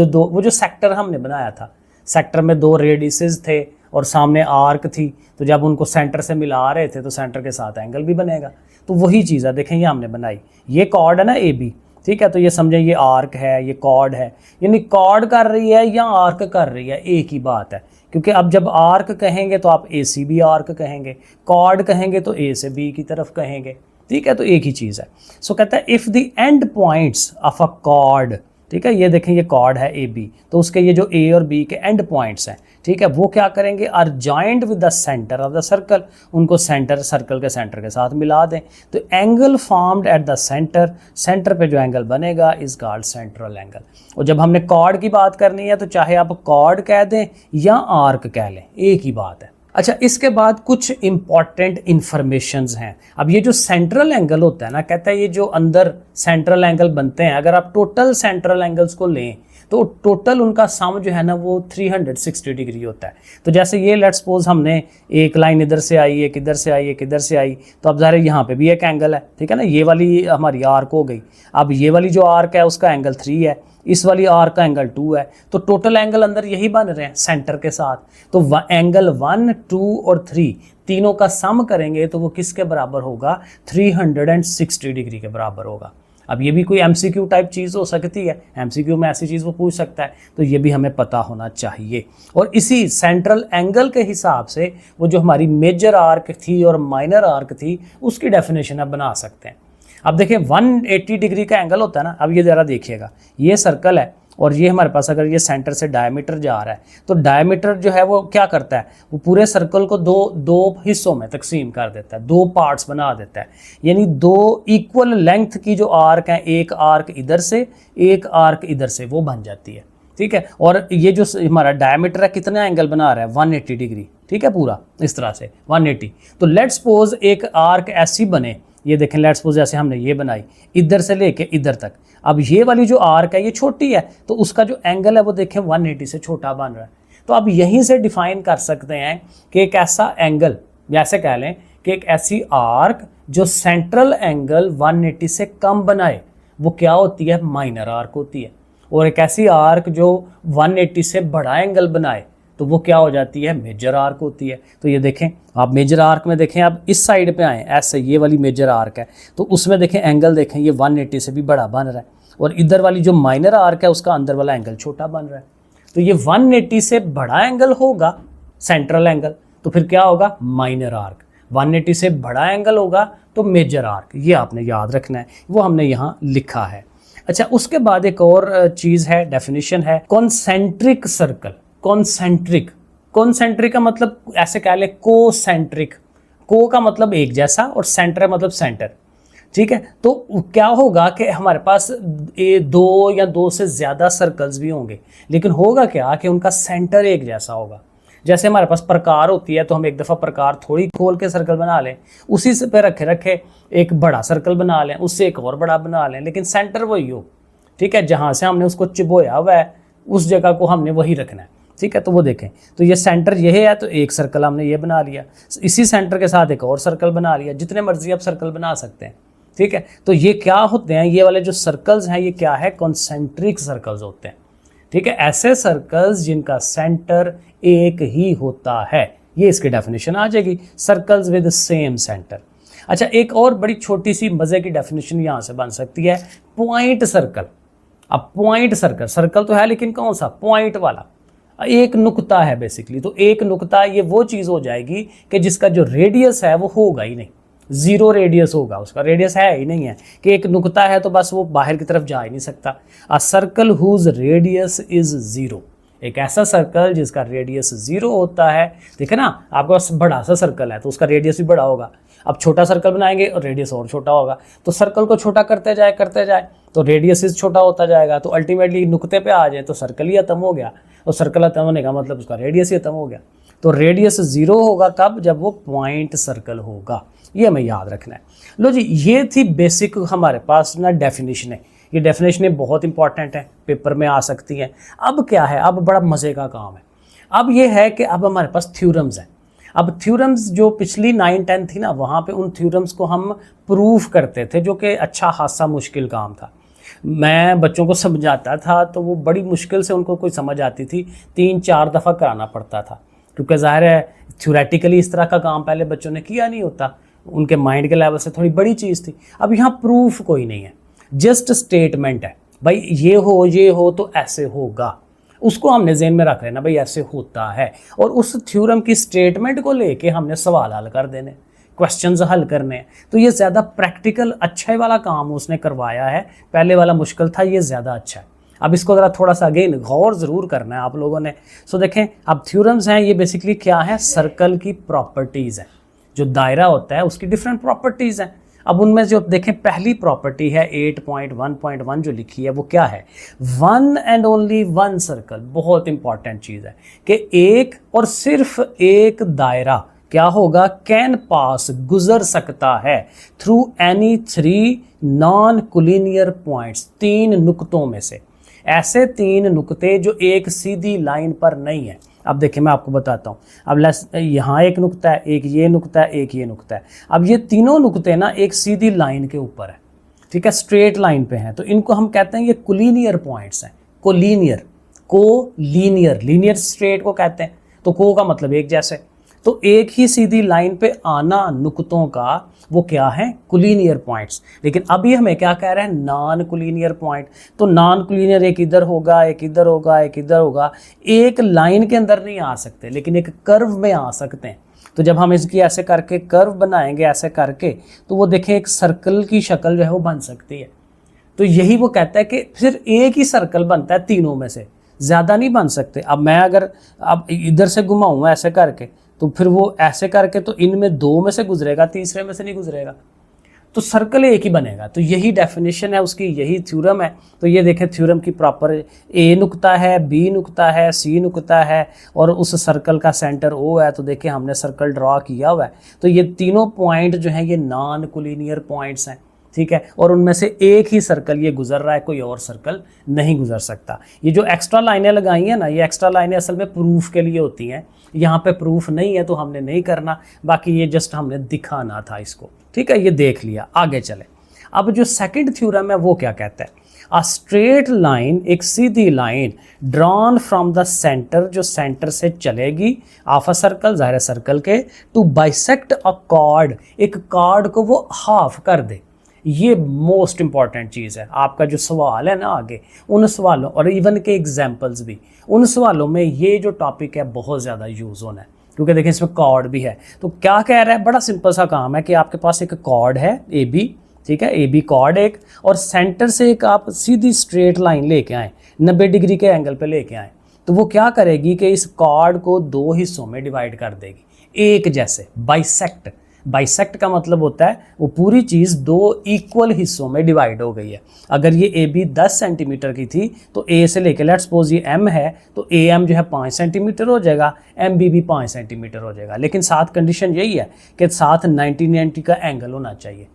जो सेक्टर हमने बनाया था, सेक्टर में दो रेडिसेस थे और सामने आर्क थी, तो जब उनको सेंटर से मिला रहे थे तो सेंटर के साथ एंगल भी बनेगा। तो वही चीज़ है, देखें ये हमने बनाई, ये कॉर्ड है ना AB, ठीक है। तो ये समझें ये आर्क है, ये कॉर्ड है, यानी कॉर्ड कर रही है या आर्क कर रही है, एक ही बात है। क्योंकि अब जब आर्क कहेंगे तो आप ACB आर्क कहेंगे, कॉर्ड कहेंगे तो A से B की तरफ कहेंगे, ठीक है। तो एक ही चीज़ है। सो कहता है if the end points of a cord, ठीक है, ये देखें ये कॉर्ड है AB, तो उसके ये जो A और B के एंड पॉइंट्स हैं, ठीक है, वो क्या करेंगे, are joint with the centre of the circle, उनको सेंटर, सर्कल के सेंटर के साथ मिला दें, तो angle formed at the centre, centre पे जो एंगल बनेगा इज कॉल्ड सेंट्रल एंगल। और जब हमने कॉर्ड की बात करनी है तो चाहे आप कॉर्ड कह दें या आर्क कह लें, एक ही बात है। अच्छा, इसके बाद कुछ इंपॉर्टेंट इंफॉर्मेशंस हैं। अब ये जो सेंट्रल एंगल होता है ना, कहता है ये जो अंदर सेंट्रल एंगल बनते हैं, अगर आप टोटल सेंट्रल एंगल्स को लें तो टोटल उनका सम जो है ना वो 360 डिग्री होता है। तो जैसे ये लेट्स सपोज हमने एक लाइन इधर से आई, एक इधर से आई, एक इधर से आई, तो अब ज़ाहिर यहाँ पे भी एक एंगल है, ठीक है ना। ये वाली हमारी आर्क हो गई। अब ये वाली जो आर्क है उसका एंगल 3 है, इस वाली आर्क का एंगल 2 है, तो टोटल एंगल अंदर यही बन रहे हैं सेंटर के साथ। तो एंगल 1, 2 और 3 तीनों का सम करेंगे तो वो किसके बराबर होगा, 360 डिग्री के बराबर होगा। अब ये भी कोई MCQ टाइप चीज़ हो सकती है, MCQ में ऐसी चीज़ वो पूछ सकता है, तो ये भी हमें पता होना चाहिए। और इसी सेंट्रल एंगल के हिसाब से वो जो हमारी मेजर आर्क थी और माइनर आर्क थी उसकी डेफिनेशन अब बना सकते हैं। अब देखिए 180 डिग्री का एंगल होता है ना। अब ये ज़रा देखिएगा, ये सर्कल है और ये हमारे पास अगर ये सेंटर से डायमीटर जा रहा है, तो डायमीटर जो है वो क्या करता है, वो पूरे सर्कल को दो हिस्सों में तकसीम कर देता है, 2 पार्ट्स बना देता है। यानी 2 इक्वल लेंथ की जो आर्क है, एक आर्क इधर से, एक आर्क इधर से, वो बन जाती है, ठीक है। और ये जो हमारा डायमीटर है कितना एंगल बना रहा है, 180 डिग्री, ठीक है, पूरा इस तरह से 180। तो लेट्स सपोज एक आर्क ऐसी बने, ये देखें लेट्स सपोज जैसे हमने ये बनाई इधर से लेके इधर तक। अब ये वाली जो आर्क है ये छोटी है, तो उसका जो एंगल है वो देखें 180 से छोटा बन रहा है। तो अब यहीं से डिफाइन कर सकते हैं कि एक ऐसा एंगल, जैसे कह लें कि एक ऐसी आर्क जो सेंट्रल एंगल 180 से कम बनाए वो क्या होती है, माइनर आर्क होती है। और एक ऐसी आर्क जो 180 से बड़ा एंगल बनाए तो वो क्या हो जाती है, मेजर आर्क होती है। तो ये देखें आप मेजर आर्क में देखें, आप इस साइड पे आएँ, ऐसे ये वाली मेजर आर्क है तो उसमें देखें एंगल देखें ये 180 से भी बड़ा बन रहा है, और इधर वाली जो माइनर आर्क है उसका अंदर वाला एंगल छोटा बन रहा है। तो ये 180 से बड़ा एंगल होगा सेंट्रल एंगल, तो फिर क्या होगा, माइनर आर्क। 180 से बड़ा एंगल होगा तो मेजर आर्क। ये आपने याद रखना है, वो हमने यहाँ लिखा है। अच्छा, उसके बाद एक और चीज़ है, डेफिनेशन है कॉन्सेंट्रिक सर्कल। कॉन्सेंट्रिक का मतलब ऐसे कह ले कोसेंट्रिक, को का मतलब एक जैसा और सेंटर मतलब सेंटर। ठीक है। तो क्या होगा कि हमारे पास दो या दो से ज़्यादा सर्कल्स भी होंगे, लेकिन होगा क्या कि उनका सेंटर एक जैसा होगा। जैसे हमारे पास प्रकार होती है तो हम एक दफ़ा प्रकार थोड़ी खोल के सर्कल बना लें, उसी से पे रखे रखे एक बड़ा सर्कल बना लें, उससे एक और बड़ा बना लें, लेकिन सेंटर वही हो, ठीक है। जहाँ से हमने उसको चिबोया हुआ है उस जगह को हमने वही रखना है, ठीक है। तो वो देखें, तो ये सेंटर ये है, तो एक सर्कल हमने ये बना लिया, इसी सेंटर के साथ एक और सर्कल बना लिया, जितने मर्जी आप सर्कल बना सकते हैं, ठीक है। तो ये क्या होते हैं, ये वाले जो सर्कल्स हैं ये क्या है, कॉन्सेंट्रिक सर्कल्स होते हैं, ठीक है। ऐसे सर्कल्स जिनका सेंटर एक ही होता है, ये इसकी डेफिनेशन आ जाएगी, सर्कल्स विद सेम सेंटर। अच्छा, एक और बड़ी छोटी सी मज़े की डेफिनेशन यहाँ से बन सकती है, पॉइंट सर्कल। अब पॉइंट सर्कल, सर्कल तो है लेकिन कौन सा, पॉइंट वाला, एक नुक्ता है बेसिकली। तो एक नुक्ता ये वो चीज़ हो जाएगी कि जिसका जो रेडियस है वो होगा ही नहीं, जीरो रेडियस होगा, उसका रेडियस है ही नहीं है, कि एक नुक्ता है तो बस वो बाहर की तरफ जा ही नहीं सकता। A circle whose radius is zero, एक ऐसा सर्कल जिसका रेडियस जीरो होता है। ठीक है ना, आपके पास बड़ा सा सर्कल है तो उसका रेडियस भी बड़ा होगा। अब छोटा सर्कल बनाएंगे और रेडियस और छोटा होगा, तो सर्कल को छोटा करते जाए तो रेडियस इज छोटा होता जाएगा, तो अल्टीमेटली नुक्ते पे आ जाए तो सर्कल ही खत्म हो गया, और सर्कल खत्म होने का मतलब उसका रेडियस ही खत्म हो गया। तो रेडियस जीरो होगा कब, जब वो पॉइंट सर्कल होगा, ये हमें याद रखना है। लो जी, ये थी बेसिक हमारे पास ना डेफिनेशन है, ये डेफिनेशनें बहुत इंपॉर्टेंट है, पेपर में आ सकती हैं। अब क्या है, अब बड़ा मज़े का काम है। अब ये है कि अब हमारे पास थ्योरम्स हैं। अब थ्योरम्स जो पिछली 9-10 थी ना, वहाँ पे उन थ्योरम्स को हम प्रूफ करते थे, जो कि अच्छा खासा मुश्किल काम था। मैं बच्चों को समझाता था तो वो बड़ी मुश्किल से उनको कोई समझ आती थी, 3-4 दफ़ा कराना पड़ता था, क्योंकि ज़ाहिर है थ्योरेटिकली इस तरह का काम पहले बच्चों ने किया नहीं होता, उनके माइंड के लेवल से थोड़ी बड़ी चीज़ थी। अब यहाँ प्रूफ कोई नहीं है, जस्ट स्टेटमेंट है, भाई ये हो तो ऐसे होगा, उसको हमने ज़हन में रख लेना, भाई ऐसे होता है, और उस थ्योरम की स्टेटमेंट को लेके हमने सवाल हल कर देने, क्वेश्चंस हल करने। तो ये ज़्यादा प्रैक्टिकल अच्छा वाला काम उसने करवाया है, पहले वाला मुश्किल था, ये ज़्यादा अच्छा है। अब इसको ज़रा थोड़ा सा अगेन गौर ज़रूर करना है आप लोगों ने। सो देखें, अब थ्योरम्स हैं, ये बेसिकली क्या है, सर्कल की प्रॉपर्टीज़ हैं। जो दायरा होता है उसकी डिफरेंट प्रॉपर्टीज़ हैं। अब उनमें जो देखें, पहली प्रॉपर्टी है 8.1.1 जो लिखी है, वो क्या है, one and only one circle. बहुत इंपॉर्टेंट चीज़ है कि एक और सिर्फ एक दायरा क्या होगा, कैन पास, गुजर सकता है, through any 3 non collinear points, 3 नुक्तों में से। ऐसे 3 नुक्ते जो एक सीधी लाइन पर नहीं है। अब देखिए मैं आपको बताता हूँ, अब यहाँ एक नुक्ता है, एक ये नुक्ता है, एक ये नुक्ता है। अब ये तीनों नुक्ते ना एक सीधी लाइन के ऊपर है, ठीक है, स्ट्रेट लाइन पे हैं, तो इनको हम कहते हैं ये कोलिनियर पॉइंट्स हैं। कोलिनियर, लीनियर स्ट्रेट को कहते हैं, तो को का मतलब एक जैसे, तो एक ही सीधी लाइन पे आना नुक्तों का वो क्या है, कोलिनियर पॉइंट्स। लेकिन अभी हमें क्या कह रहे हैं, नॉन कोलिनियर पॉइंट। तो नॉन कोलिनियर एक इधर होगा, एक इधर होगा, एक इधर होगा, एक लाइन के अंदर नहीं आ सकते, लेकिन एक कर्व में आ सकते हैं। तो जब हम इसकी ऐसे करके कर्व बनाएंगे ऐसे करके, तो वो देखें एक सर्कल की शक्ल जो है वो बन सकती है। तो यही वो कहता है कि सिर्फ एक ही सर्कल बनता है तीनों में से, ज़्यादा नहीं बन सकते। अब मैं अगर अब इधर से घुमाऊँगा ऐसे करके, तो फिर वो ऐसे करके तो इनमें 2 में से गुजरेगा, तीसरे में से नहीं गुजरेगा, तो सर्कल एक ही बनेगा। तो यही डेफिनेशन है उसकी, यही थ्योरम है। तो ये देखें थ्योरम की प्रॉपर, ए नुक्ता है, बी नुक्ता है, सी नुक्ता है, और उस सर्कल का सेंटर ओ है। तो देखिए हमने सर्कल ड्रॉ किया हुआ है। तो ये तीनों पॉइंट जो हैं ये नॉन कोलिनियर पॉइंट्स हैं, ठीक है, और उनमें से एक ही सर्कल ये गुजर रहा है, कोई और सर्कल नहीं गुजर सकता। ये जो एक्स्ट्रा लाइनें लगाई हैं ना, ये एक्स्ट्रा लाइनें असल में प्रूफ के लिए होती हैं। यहाँ पे प्रूफ नहीं है तो हमने नहीं करना, बाकी ये जस्ट हमने दिखाना था इसको, ठीक है, ये देख लिया। आगे चले, अब जो सेकंड थ्योरम है वो क्या कहता है, अ स्ट्रेट लाइन, एक सीधी line, drawn from the centre, जो सेंटर से चलेगी ऑफ अ सर्कल, ज़ाहिर सर्कल के, टू बाइसेक्ट अ कॉर्ड, एक कॉर्ड को वो हाफ कर दे। ये मोस्ट इंपॉर्टेंट चीज़ है। आपका जो सवाल है ना आगे, उन सवालों और इवन के एग्जाम्पल्स भी, उन सवालों में ये जो टॉपिक है बहुत ज़्यादा यूज़ होना है, क्योंकि देखिए इसमें कॉर्ड भी है। तो क्या कह रहा है, बड़ा सिंपल सा काम है कि आपके पास एक कॉर्ड है ए बी, ठीक है, ए बी कॉर्ड एक, और सेंटर से एक आप सीधी स्ट्रेट लाइन लेके आए, 90 डिग्री के एंगल पे लेके आए, तो वो क्या करेगी कि इस कॉर्ड को 2 हिस्सों में डिवाइड कर देगी, एक जैसे, बाइसेक्ट। बाइसेक्ट का मतलब होता है वो पूरी चीज़ दो इक्वल हिस्सों में डिवाइड हो गई है। अगर ये ए बी 10 सेंटीमीटर की थी तो ए से लेकर लेट्स सपोज ये एम है तो ए एम जो है 5 सेंटीमीटर हो जाएगा, एम बी भी 5 सेंटीमीटर हो जाएगा। लेकिन साथ कंडीशन यही है कि साथ 90 का एंगल होना चाहिए,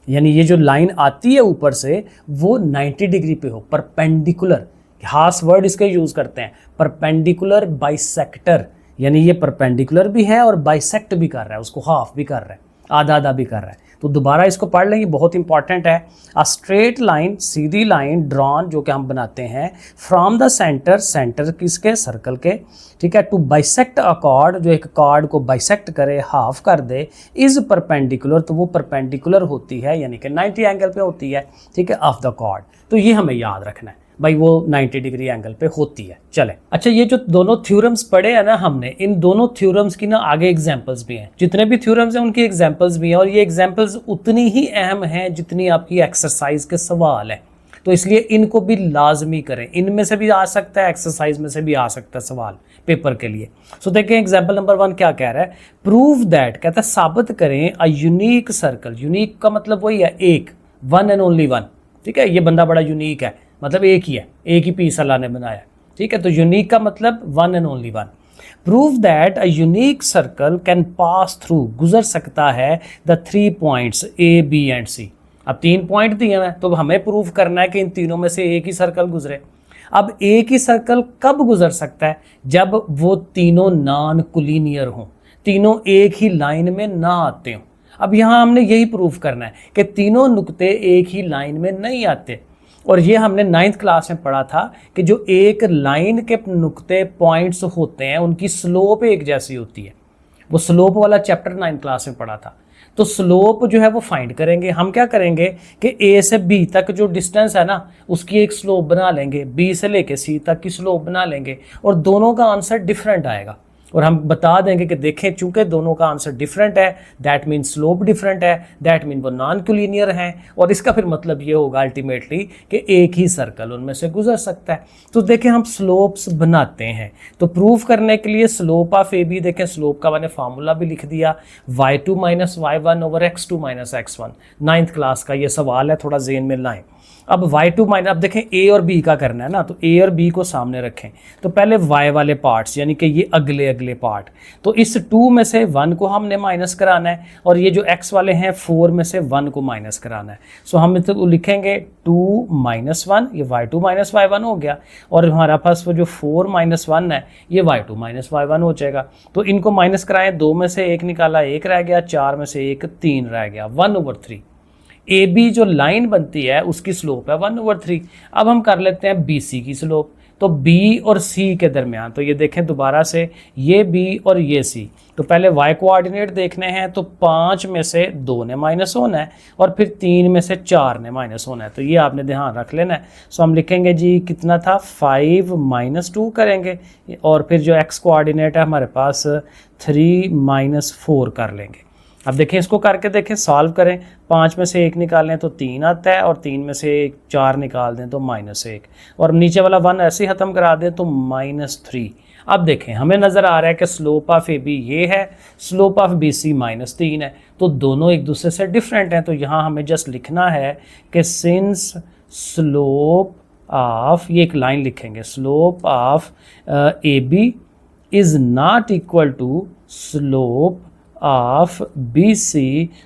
यानी ये जो लाइन आती है ऊपर से वो 90 डिग्री पे हो, परपेंडिकुलर। खास वर्ड इसका यूज़ करते हैं, परपेंडिकुलर बाइसेक्टर, यानी ये परपेंडिकुलर भी है और बाइसेक्ट भी कर रहा है, उसको हाफ भी कर रहा है, आधा आधा भी कर रहा है। तो दोबारा इसको पढ़ लेंगे, बहुत इंपॉर्टेंट है। अ स्ट्रेट लाइन, सीधी लाइन ड्रॉन जो कि हम बनाते हैं फ्रॉम द सेंटर, सेंटर किसके, सर्कल के, ठीक है, टू बाइसेक्ट अ कॉर्ड, जो एक कॉर्ड को बाइसेक्ट करे, हाफ कर दे, इज परपेंडिकुलर, तो वो परपेंडिकुलर होती है यानी कि 90 एंगल पे होती है, ठीक है, ऑफ द कॉर्ड। तो ये हमें याद रखना है भाई, वो 90 डिग्री एंगल पे होती है। चले, अच्छा ये जो दोनों थ्योरम्स पढ़े हैं ना हमने, इन दोनों थ्योरम्स की ना आगे एग्जांपल्स भी हैं, जितने भी थ्योरम्स हैं उनकी एग्जांपल्स भी हैं, और ये एग्जांपल्स उतनी ही अहम हैं जितनी आपकी एक्सरसाइज के सवाल हैं। तो इसलिए इनको भी लाजमी करें, इनमें से भी आ सकता है, एक्सरसाइज में से भी आ सकता है सवाल पेपर के लिए। सो देखें एग्जाम्पल नंबर 1 क्या कह रहा है, प्रूव दैट, कहता है साबित करें अ यूनिक सर्कल। यूनिक का मतलब वही है एक, वन एंड ओनली वन, ठीक है, ये बंदा बड़ा यूनिक है, मतलब एक ही है, एक ही पीस अल्लाह ने बनाया, ठीक है। तो यूनिक का मतलब one and only one. Prove that a unique circle can pass through, गुजर सकता है, द 3 पॉइंट्स ए बी एंड सी। अब 3 पॉइंट दिए हैं तो हमें प्रूव करना है कि इन तीनों में से एक ही सर्कल गुजरे। अब एक ही सर्कल कब गुजर सकता है, जब वो तीनों नॉन कोलिनियर हों, तीनों एक ही लाइन में ना आते हों। अब यहाँ हमने यही प्रूव करना है कि तीनों नुक्ते एक ही लाइन में नहीं आते, और ये हमने 9th क्लास में पढ़ा था कि जो एक लाइन के नुक्ते पॉइंट्स होते हैं उनकी स्लोप एक जैसी होती है। वो स्लोप वाला चैप्टर 9th क्लास में पढ़ा था। तो स्लोप जो है वो फाइंड करेंगे हम, क्या करेंगे कि ए से बी तक जो डिस्टेंस है ना उसकी एक स्लोप बना लेंगे, बी से लेके सी तक की स्लोप बना लेंगे, और दोनों का आंसर डिफरेंट आएगा, और हम बता देंगे कि देखें चूंकि दोनों का आंसर डिफरेंट है, दैट मीन स्लोप डिफरेंट है, दैट मीन वो नॉन कोलिनियर हैं, और इसका फिर मतलब ये होगा अल्टीमेटली कि एक ही सर्कल उनमें से गुजर सकता है। तो देखें हम स्लोप्स बनाते हैं, तो प्रूफ करने के लिए स्लोप ऑफ ए बी, देखें स्लोप का मैंने फार्मूला भी लिख दिया, y2 - y1 over x2 - x1। 9th class का ये सवाल है, थोड़ा जेन में लाएं। अब y2 माइनस, अब देखें a और b का करना है ना, तो a और b को सामने रखें, तो पहले y वाले पार्ट्स यानी कि ये अगले अगले पार्ट, तो इस 2 में से 1 को हमने माइनस कराना है, और ये जो x वाले हैं 4 में से 1 को माइनस कराना है। सो हम तो लिखेंगे 2 - 1, ये y2 - y1 हो गया, और हमारा पास वो जो 4 - 1 है ये y2 - y1 हो जाएगा। तो इनको माइनस कराएं, 2 में से 1 निकाला, 1 रह गया, 4 में से 1 3 रह गया, 1/3। ए बी जो लाइन बनती है उसकी स्लोप है 1/3। अब हम कर लेते हैं बी सी की स्लोप, तो बी और सी के दरमियान, तो ये देखें दोबारा से, ये बी और ये सी, तो पहले वाई कोऑर्डिनेट देखने हैं, तो 5 में से 2 ने माइनस होना है, और फिर 3 में से 4 ने माइनस होना है, तो ये आपने ध्यान रख लेना है। सो हम लिखेंगे जी कितना था, 5 - 2 करेंगे, और फिर जो एक्स कोऑर्डिनेट है हमारे पास 3 - 4 कर लेंगे। अब देखें इसको करके देखें, सॉल्व करें, 5 में से 1 निकालें तो 3 आता है, और 3 में से 4 निकाल दें तो -1, और नीचे वाला 1 ऐसे ही ख़त्म करा दें तो -3। अब देखें हमें नज़र आ रहा है कि स्लोप ऑफ ए बी ये है, स्लोप ऑफ बी सी -3 है, तो दोनों एक दूसरे से डिफरेंट हैं। तो यहाँ हमें जस्ट लिखना है कि सिंस स्लोप ऑफ, ये एक लाइन लिखेंगे, slope of A B is not equal to slope of BC,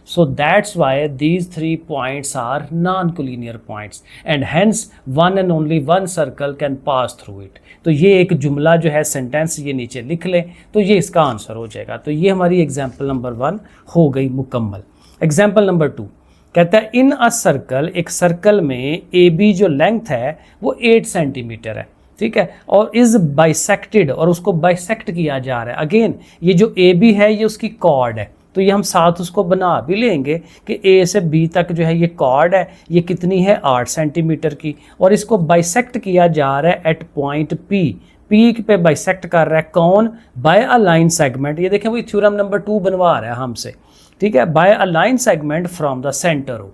so that's why these 3 points are non-collinear points and hence one and only one circle can pass through it। तो ये एक जुमला जो है sentence ये नीचे लिख लें, तो ये इसका आंसर हो जाएगा। तो ये हमारी एग्जाम्पल नंबर 1 हो गई मुकम्मल। एग्जाम्पल नंबर 2 कहता है इन अ सर्कल, एक सर्कल में ए बी जो लेंथ है वो 8 सेंटीमीटर है, ठीक है, और इज बाइसेक्टेड, और उसको बाइसेक्ट किया जा रहा है। अगेन ये जो ए बी है ये उसकी कॉर्ड है, तो ये हम साथ उसको बना भी लेंगे कि ए से बी तक जो है ये कॉर्ड है, ये कितनी है 8 सेंटीमीटर की, और इसको बाइसेक्ट किया जा रहा है एट पॉइंट पी। पी पे बाइसेक्ट कर रहा है कौन, बाय अ लाइन सेगमेंट। ये देखें वही थ्योरम नंबर 2 बनवा रहा है हमसे, ठीक है, by a line segment from the centre हो।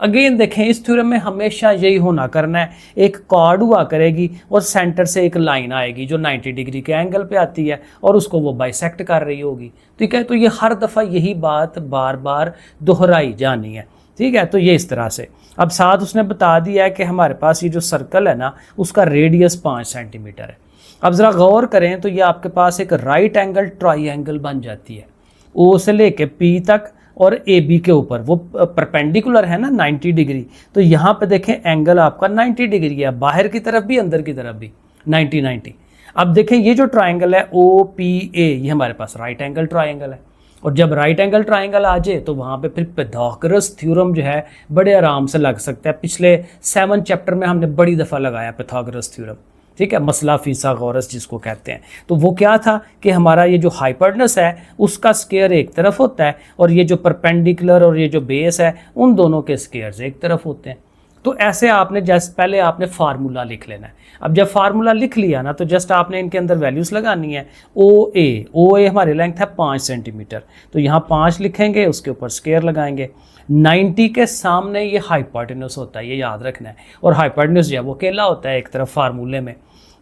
अगेन देखें इस थ्योरम में हमेशा यही होना करना है, एक कॉर्ड हुआ करेगी और सेंटर से एक लाइन आएगी जो 90 डिग्री के एंगल पे आती है और उसको वो बाइसेक्ट कर रही होगी। ठीक है, तो ये हर दफ़ा यही बात बार बार दोहराई जानी है। ठीक है, तो ये इस तरह से। अब साथ उसने बता दिया है कि हमारे पास ये जो सर्कल है ना उसका रेडियस 5 सेंटीमीटर है। अब ज़रा गौर करें तो ये आपके पास एक राइट एंगल ट्राइंगल बन जाती है, ओ से लेके पी तक और ए बी के ऊपर वो परपेंडिकुलर है ना 90 डिग्री। तो यहाँ पे देखें एंगल आपका 90 डिग्री है, बाहर की तरफ भी अंदर की तरफ भी 90। अब देखें ये जो ट्राइंगल है ओ पी ए, ये हमारे पास राइट एंगल ट्राइंगल है, और जब राइट एंगल ट्राइंगल आ जाए तो वहाँ पे फिर पाइथागोरस थ्योरम जो है बड़े आराम से लग सकता है। पिछले 7 चैप्टर में हमने बड़ी दफ़ा लगाया पाइथागोरस थ्योरम। ठीक है, मसला फिसागोरस जिसको कहते हैं। तो वो क्या था कि हमारा ये जो हाइपोटेनस है उसका स्क्वायर एक तरफ होता है और ये जो परपेंडिकुलर और ये जो बेस है उन दोनों के स्क्वायर्स एक तरफ होते हैं। तो ऐसे आपने जस्ट पहले आपने फार्मूला लिख लेना है। अब जब फार्मूला लिख लिया ना तो जस्ट आपने इनके अंदर वैल्यूज़ लगानी है। ओ ए हमारी लेंथ है 5 सेंटीमीटर, तो यहाँ 5 लिखेंगे, उसके ऊपर स्क्वायर लगाएंगे। 90 के सामने ये हाइपोटेनस होता है, ये याद रखना है, और हाइपोटेनस जो है वो अकेला होता है एक तरफ फार्मूले में।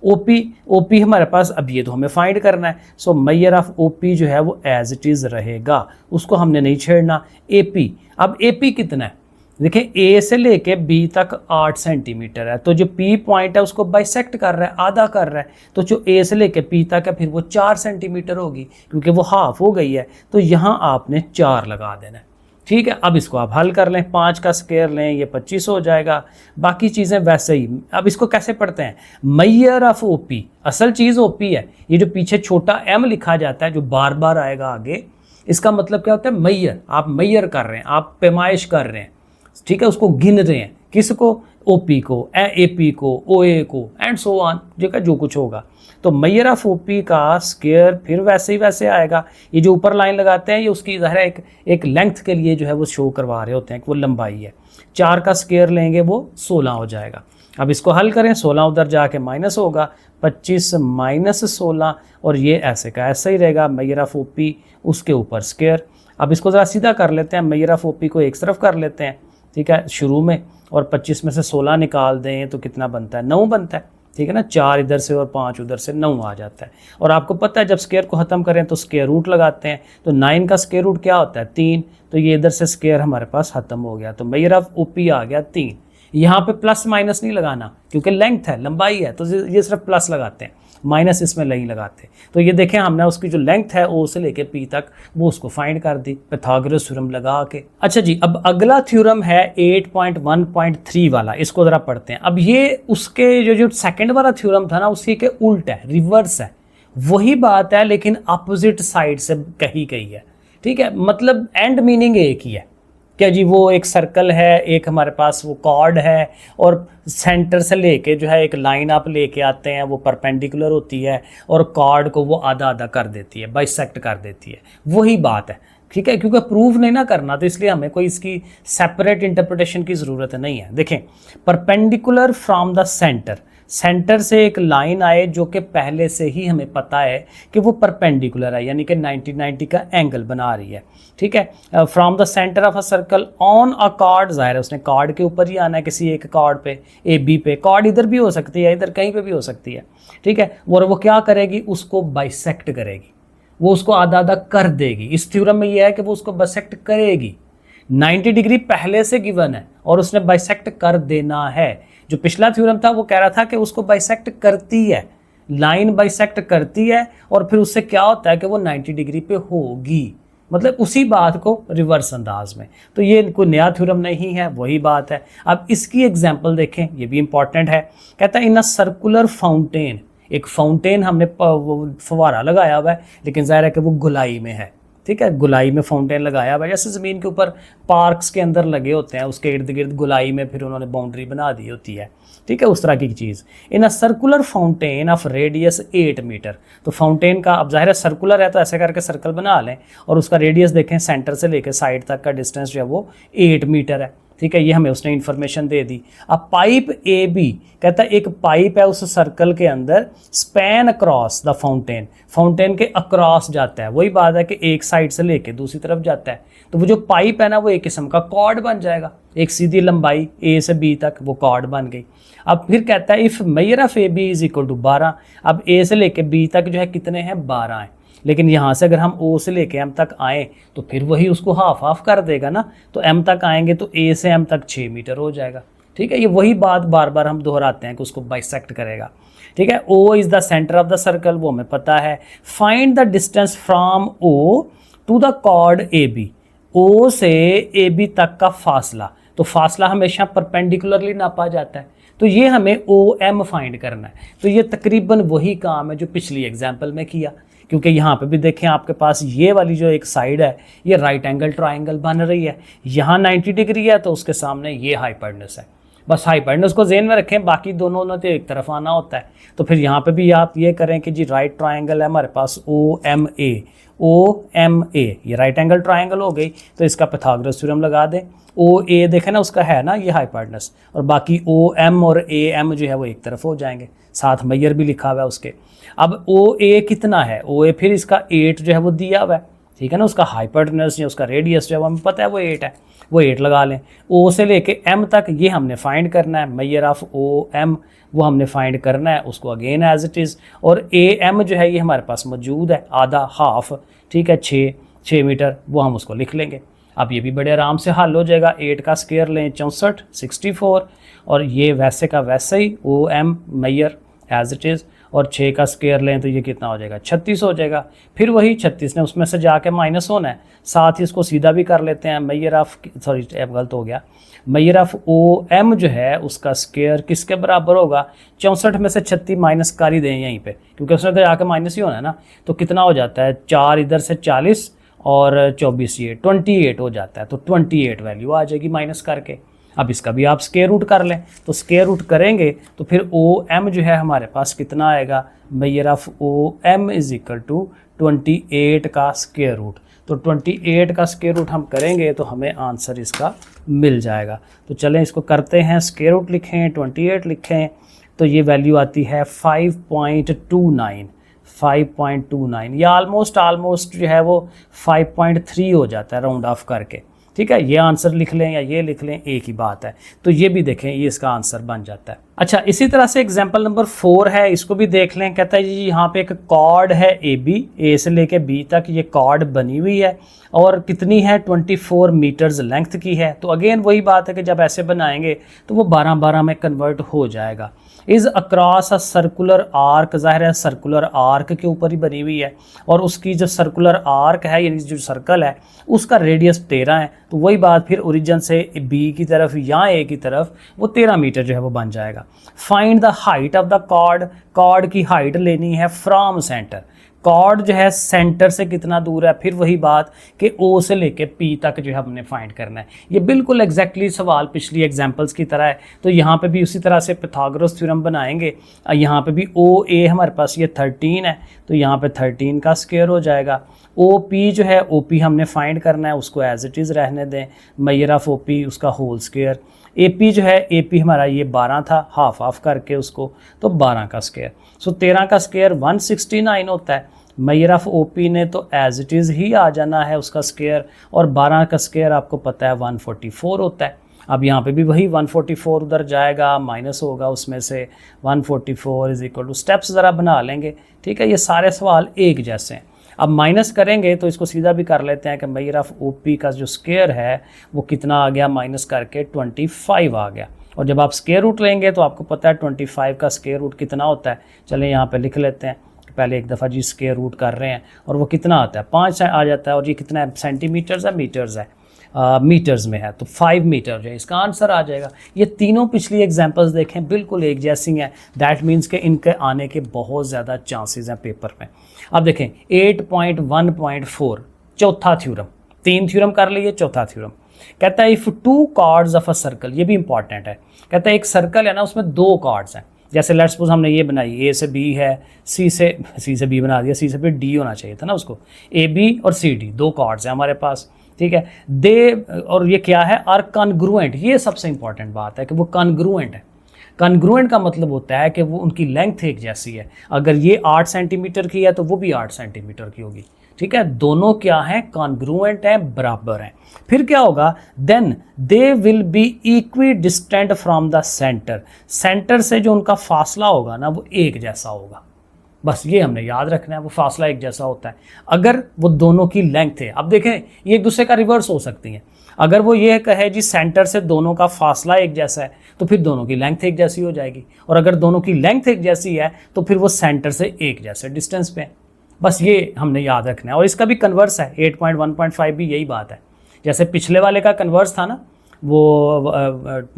ओपी हमारे पास, अब ये तो हमें फाइंड करना है। सो मेजर ऑफ ओपी जो है वो एज इट इज़ रहेगा, उसको हमने नहीं छेड़ना। एपी, अब एपी कितना है देखें, ए से लेके बी तक 8 सेंटीमीटर है, तो जो पी पॉइंट है उसको बाइसेक्ट कर रहा है, आधा कर रहा है, तो जो ए से लेके पी तक है फिर वो 4 सेंटीमीटर होगी क्योंकि वो हाफ हो गई है। तो यहाँ आपने 4 लगा देना है। ठीक है, अब इसको आप हल कर लें, 5 का स्क्वायर लें, ये 25 हो जाएगा। बाकी चीज़ें वैसे ही। अब इसको कैसे पढ़ते हैं, मैयर ऑफ ओपी, असल चीज़ ओपी है। ये जो पीछे छोटा एम लिखा जाता है जो बार बार आएगा आगे, इसका मतलब क्या होता है, मैयर। आप मैयर कर रहे हैं, आप पैमाइश कर रहे हैं। ठीक है, उसको गिन रहे हैं, किसको, ओपी को, एपी को, ओए को, एंड सो ऑन, जो कुछ होगा। तो मैयर ऑफ ओपी का स्क्वायर फिर वैसे ही वैसे आएगा। ये जो ऊपर लाइन लगाते हैं ये उसकी ज़ाहिर है एक लेंथ के लिए जो है वो शो करवा रहे होते हैं कि वो लंबाई है। 4 का स्क्वायर लेंगे वो 16 हो जाएगा। अब इसको हल करें, 16 उधर जाके माइनस होगा, 25 माइनस 16, और ये ऐसे का ऐसा ही रहेगा। मैयर ऑफ ओपी उसके ऊपर स्क्वायर। अब इसको ज़रा सीधा कर लेते हैं, मैयर ऑफ ओपी को एक तरफ कर लेते हैं। ठीक है, शुरू में, और 25 में से 16 निकाल दें तो कितना बनता है, 9 बनता है। ठीक है ना, 4 इधर से और 5 उधर से, 9 आ जाता है। और आपको पता है जब स्क्वायर को ख़त्म करें तो स्क्वायर रूट लगाते हैं, तो 9 का स्क्वायर रूट क्या होता है, 3। तो ये इधर से स्क्वायर हमारे पास ख़त्म हो गया, तो मैयर ऑफ ओपी आ गया 3। यहाँ पे प्लस माइनस नहीं लगाना क्योंकि लेंथ है, लंबाई है, तो ये सिर्फ प्लस लगाते हैं, माइनस इसमें नहीं लगाते। तो ये देखें हमने उसकी जो लेंथ है ओ से लेके पी तक वो उसको फाइंड कर दी पाइथागोरस थ्योरम लगा के। अच्छा जी, अब अगला थ्योरम है 8.1.3 वाला, इसको ज़रा पढ़ते हैं। अब ये उसके जो सेकंड वाला थ्योरम था ना उसी के उल्ट है, रिवर्स है। वही बात है लेकिन अपोजिट साइड से कही गई है। ठीक है, मतलब एंड मीनिंग एक ही है। क्या जी, वो एक सर्कल है, एक हमारे पास वो कॉर्ड है, और सेंटर से लेके जो है एक लाइन आप लेके आते हैं, वो परपेंडिकुलर होती है और कॉर्ड को वो आधा आधा कर देती है, बाइसेक्ट कर देती है। वही बात है। ठीक है, क्योंकि प्रूव नहीं ना करना तो इसलिए हमें कोई इसकी सेपरेट इंटरप्रिटेशन की ज़रूरत नहीं है। देखें, परपेंडिकुलर फ्रॉम द सेंटर से एक लाइन आए जो कि पहले से ही हमें पता है कि वो परपेंडिकुलर है, यानी कि 90 का एंगल बना रही है। ठीक है, from the centre of a circle on a cord, ज़ाहिर है उसने कॉर्ड के ऊपर ही आना है, किसी एक कॉर्ड पे, ए बी पे। कॉर्ड इधर भी हो सकती है, इधर कहीं पे भी हो सकती है। ठीक है, और वो क्या करेगी, उसको बाइसेक्ट करेगी, वो उसको आधा आधा कर देगी। इस थ्योरम में ये है कि वो उसको बाइसेक्ट करेगी। 90 डिग्री पहले से गिवन है और उसने बाइसेक्ट कर देना है। जो पिछला थ्योरम था वो कह रहा था कि उसको बाइसेक्ट करती है, लाइन बाइसेक्ट करती है, और फिर उससे क्या होता है कि वो 90 डिग्री पे होगी, मतलब उसी बात को रिवर्स अंदाज में। तो ये कोई नया थ्योरम नहीं है, वही बात है। अब इसकी एग्जांपल देखें, ये भी इंपॉर्टेंट है। कहता है इन अ सर्कुलर फाउंटेन, एक फाउंटेन हमने फव्वारा लगाया हुआ है, लेकिन ज़ाहिर है कि वो गोलाई में है। ठीक है, गोलाई में फाउंटेन लगाया हुआ है, जैसे ज़मीन के ऊपर पार्क्स के अंदर लगे होते हैं, उसके इर्द गिर्द गोलाई में फिर उन्होंने बाउंड्री बना दी होती है। ठीक है, उस तरह की चीज़। In a circular fountain of radius 8 metre, तो फाउंटेन का, अब ज़ाहिर है सर्कुलर है तो ऐसे करके सर्कल बना लें, और उसका रेडियस देखें, सेंटर से लेकर साइड तक का डिस्टेंस जो है वो 8 मीटर है। ठीक है, ये हमें उसने इन्फॉर्मेशन दे दी। अब पाइप ए बी कहता है एक पाइप है उस सर्कल के अंदर, span across the fountain, fountain के अक्रॉस जाता है। वही बात है कि एक साइड से लेके दूसरी तरफ जाता है, तो वो जो पाइप है ना वो एक किस्म का कॉर्ड बन जाएगा, एक सीधी लंबाई ए से बी तक वो कॉर्ड बन गई। अब फिर कहता है if measure of A B is equal to 12, अब ए से लेके बी तक जो है कितने हैं 12 हैं, लेकिन यहाँ से अगर हम ओ से लेके एम तक आएँ तो फिर वही उसको हाफ हाफ कर देगा ना, तो एम तक आएंगे तो ए से एम तक 6 मीटर हो जाएगा। ठीक है, ये वही बात बार बार हम दोहराते हैं कि उसको बाइसेक्ट करेगा। ठीक है, O is the centre of the circle, वो हमें पता है। Find the distance from O to the chord A B, O से ए बी तक का फासला, तो फासला हमेशा परपेंडिकुलरली नापा जाता है, तो ये हमें ओ एम फाइंड करना है। तो ये तकरीबन वही काम है जो पिछली एग्जाम्पल में किया, क्योंकि यहाँ पे भी देखें आपके पास ये वाली जो एक साइड है ये राइट एंगल ट्राइंगल बन रही है, यहाँ 90 डिग्री है तो उसके सामने ये हाइपोटेन्यूज है। बस हाइपोटेन्यूज को ज़हन में रखें, बाकी दोनों ने तो एक तरफ आना होता है। तो फिर यहाँ पे भी आप ये करें कि जी राइट ट्राइंगल है हमारे पास O M A, O M A, ये राइट एंगल ट्राइंगल हो गई, तो इसका पाइथागोरस थ्योरम लगा दें। ओ ए देखें ना उसका है ना ये हाइपोटेन्यूज, और बाकी ओ एम और ए एम जो है वो एक तरफ हो जाएंगे, साथ मैयर भी लिखा हुआ है उसके। अब ओ ए कितना है, ओ ए फिर इसका 8 जो है वो दिया हुआ है, ठीक है ना, उसका हाइपोटेन्यूज या उसका रेडियस जो है वो हमें पता है वो 8 है, वो 8 लगा लें। ओ से लेके एम तक ये हमने फाइंड करना है, मैयर ऑफ ओ एम वो हमने फाइंड करना है, उसको अगेन एज इट इज़। और ए एम जो है ये हमारे पास मौजूद है, आधा हाफ, ठीक है, 6 मीटर, वो हम उसको लिख लेंगे। अब ये भी बड़े आराम से हल हो जाएगा। 8 का स्क्वायर लें 64, 64, और ये वैसे का वैसे ही O M measure as it is, और 6 का स्क्वायर लें तो ये कितना हो जाएगा 36 हो जाएगा। फिर वही 36 ने उसमें से जाके माइनस होना है, साथ ही इसको सीधा भी कर लेते हैं। मैयर ऑफ, सॉरी गलत हो गया, मैयर ऑफ ओ एम जो है उसका स्क्वायर किसके बराबर होगा, 64 में से 36 माइनस कर ही दें यहीं पे, क्योंकि उसने तो जाके माइनस ही होना है ना, तो कितना हो जाता है 4 इधर से 40 और 24 ये 28 हो जाता है, तो 28 वैल्यू आ जाएगी माइनस करके। अब इसका भी आप स्क्वायर रूट कर लें, तो स्क्वायर रूट करेंगे तो फिर ओ एम जो है हमारे पास कितना आएगा, measure of O M is equal to 28 का स्क्वायर रूट। तो 28 का स्क्वायर रूट हम करेंगे तो हमें आंसर इसका मिल जाएगा। तो चलें इसको करते हैं, स्क्वायर रूट लिखें, 28 लिखें, तो ये वैल्यू आती है 5.29, 5.29, या आलमोस्ट जो है वो 5.3 हो जाता है राउंड ऑफ करके। ठीक है, ये आंसर लिख लें या ये लिख लें, एक ही बात है। तो ये भी देखें, ये इसका आंसर बन जाता है। अच्छा, इसी तरह से एग्जांपल नंबर 4 है, इसको भी देख लें। कहता है जी यहाँ पे एक कॉर्ड है ए बी, ए से लेके बी तक ये कॉर्ड बनी हुई है, और कितनी है 24 मीटर्स लेंथ की है। तो अगेन वही बात है कि जब ऐसे बनाएंगे तो वो 12-12 में कन्वर्ट हो जाएगा। Is across a circular arc, ज़ाहिर है सर्कुलर आर्क के ऊपर ही बनी हुई है, और उसकी जो सर्कुलर आर्क है यानी जो सर्कल है उसका रेडियस 13 है। तो वही बात फिर ओरिजिन से बी की तरफ या ए की तरफ वो 13 मीटर जो है वो बन जाएगा। Find the height of the chord, chord की हाइट लेनी है फ्रॉम सेंटर, कॉर्ड जो है सेंटर से कितना दूर है, फिर वही बात कि ओ से लेके पी तक जो है हमने फाइंड करना है। ये बिल्कुल एग्जैक्टली सवाल पिछली एग्जांपल्स की तरह है। तो यहाँ पे भी उसी तरह से पाइथागोरस थ्योरम बनाएंगे। यहाँ पे भी ओ ए हमारे पास ये 13 है, तो यहाँ पे 13 का स्क्वायर हो जाएगा। ओ पी जो है ओ पी हमने फाइंड करना है, उसको एज इट इज़ रहने दें, मैयर ऑफ ओ पी उसका होल स्क्वायर। ए पी जो है ए पी हमारा ये 12 था, हाफ हाफ करके उसको, तो 12 का स्क्वायर। सो 13 का स्क्वायर 169 होता है। मैयर ऑफ ओ पी ने तो एज इट इज़ ही आ जाना है उसका स्क्वायर, और 12 का स्क्वायर आपको पता है 144 होता है। अब यहाँ पे भी वही 144 उधर जाएगा, माइनस होगा उसमें से 144 इज इक्वल टू, स्टेप्स ज़रा बना लेंगे। ठीक है, ये सारे सवाल एक जैसे हैं। अब माइनस करेंगे तो इसको सीधा भी कर लेते हैं कि मैयर ऑफ ओ पी का जो स्क्वायर है वो कितना आ गया, माइनस करके 25 आ गया। और जब आप स्क्वायर रूट लेंगे तो आपको पता है 25 का स्क्वायर रूट कितना होता है। चलें यहाँ पे लिख लेते हैं, पहले एक दफ़ा जी स्क्वायर रूट कर रहे हैं, और वो कितना आता है 5 आ जाता है, और ये कितना है सेंटीमीटर्स है, मीटर्स है, मीटर्स में है, तो 5 मीटर जो है इसका आंसर आ जाएगा। ये तीनों पिछली एग्जांपल्स देखें बिल्कुल एक जैसी हैं, दैट मीन्स कि इनके आने के बहुत ज़्यादा चांसेस हैं पेपर में। अब देखें 8.1.4 चौथा थ्योरम, 3 थ्योरम कर लिए, चौथा थ्योरम कहता है if 2 chords of a circle, ये भी इंपॉर्टेंट है। कहता है एक सर्कल है ना, उसमें 2 कॉर्ड्स हैं। जैसे लेट्स सपोज हमने ये बनाई, ए से बी है, सी से बी बना दिया, सी से फिर डी होना चाहिए था ना उसको, ए बी और सी डी 2 कॉर्ड्स हैं हमारे पास। ठीक है। दे, और ये क्या है, आर कॉन्ग्रुएंट, ये सबसे इंपॉर्टेंट बात है कि वो कॉन्ग्रुएंट है। कॉन्ग्रुएंट का मतलब होता है कि वो उनकी लेंथ एक जैसी है। अगर ये 8 सेंटीमीटर की है तो वो भी 8 सेंटीमीटर की होगी, ठीक है। दोनों क्या हैं, कॉन्ग्रुएंट हैं, बराबर हैं। फिर क्या होगा, then they will be equidistant from the centre, centre से जो उनका फासला होगा ना वो एक जैसा होगा। बस ये हमने याद रखना है, वो फासला एक जैसा होता है अगर वो दोनों की लेंथ है। अब देखें ये एक दूसरे का रिवर्स हो सकती है। अगर वो ये कहे जी सेंटर से दोनों का फासला एक जैसा है तो फिर दोनों की लेंथ एक जैसी हो जाएगी, और अगर दोनों की लेंथ एक जैसी है तो फिर वो सेंटर से एक जैसे डिस्टेंस पे है। बस ये हमने याद रखना है। और इसका भी कन्वर्स है, 8.1.5 भी यही बात है। जैसे पिछले वाले का कन्वर्स था ना, वो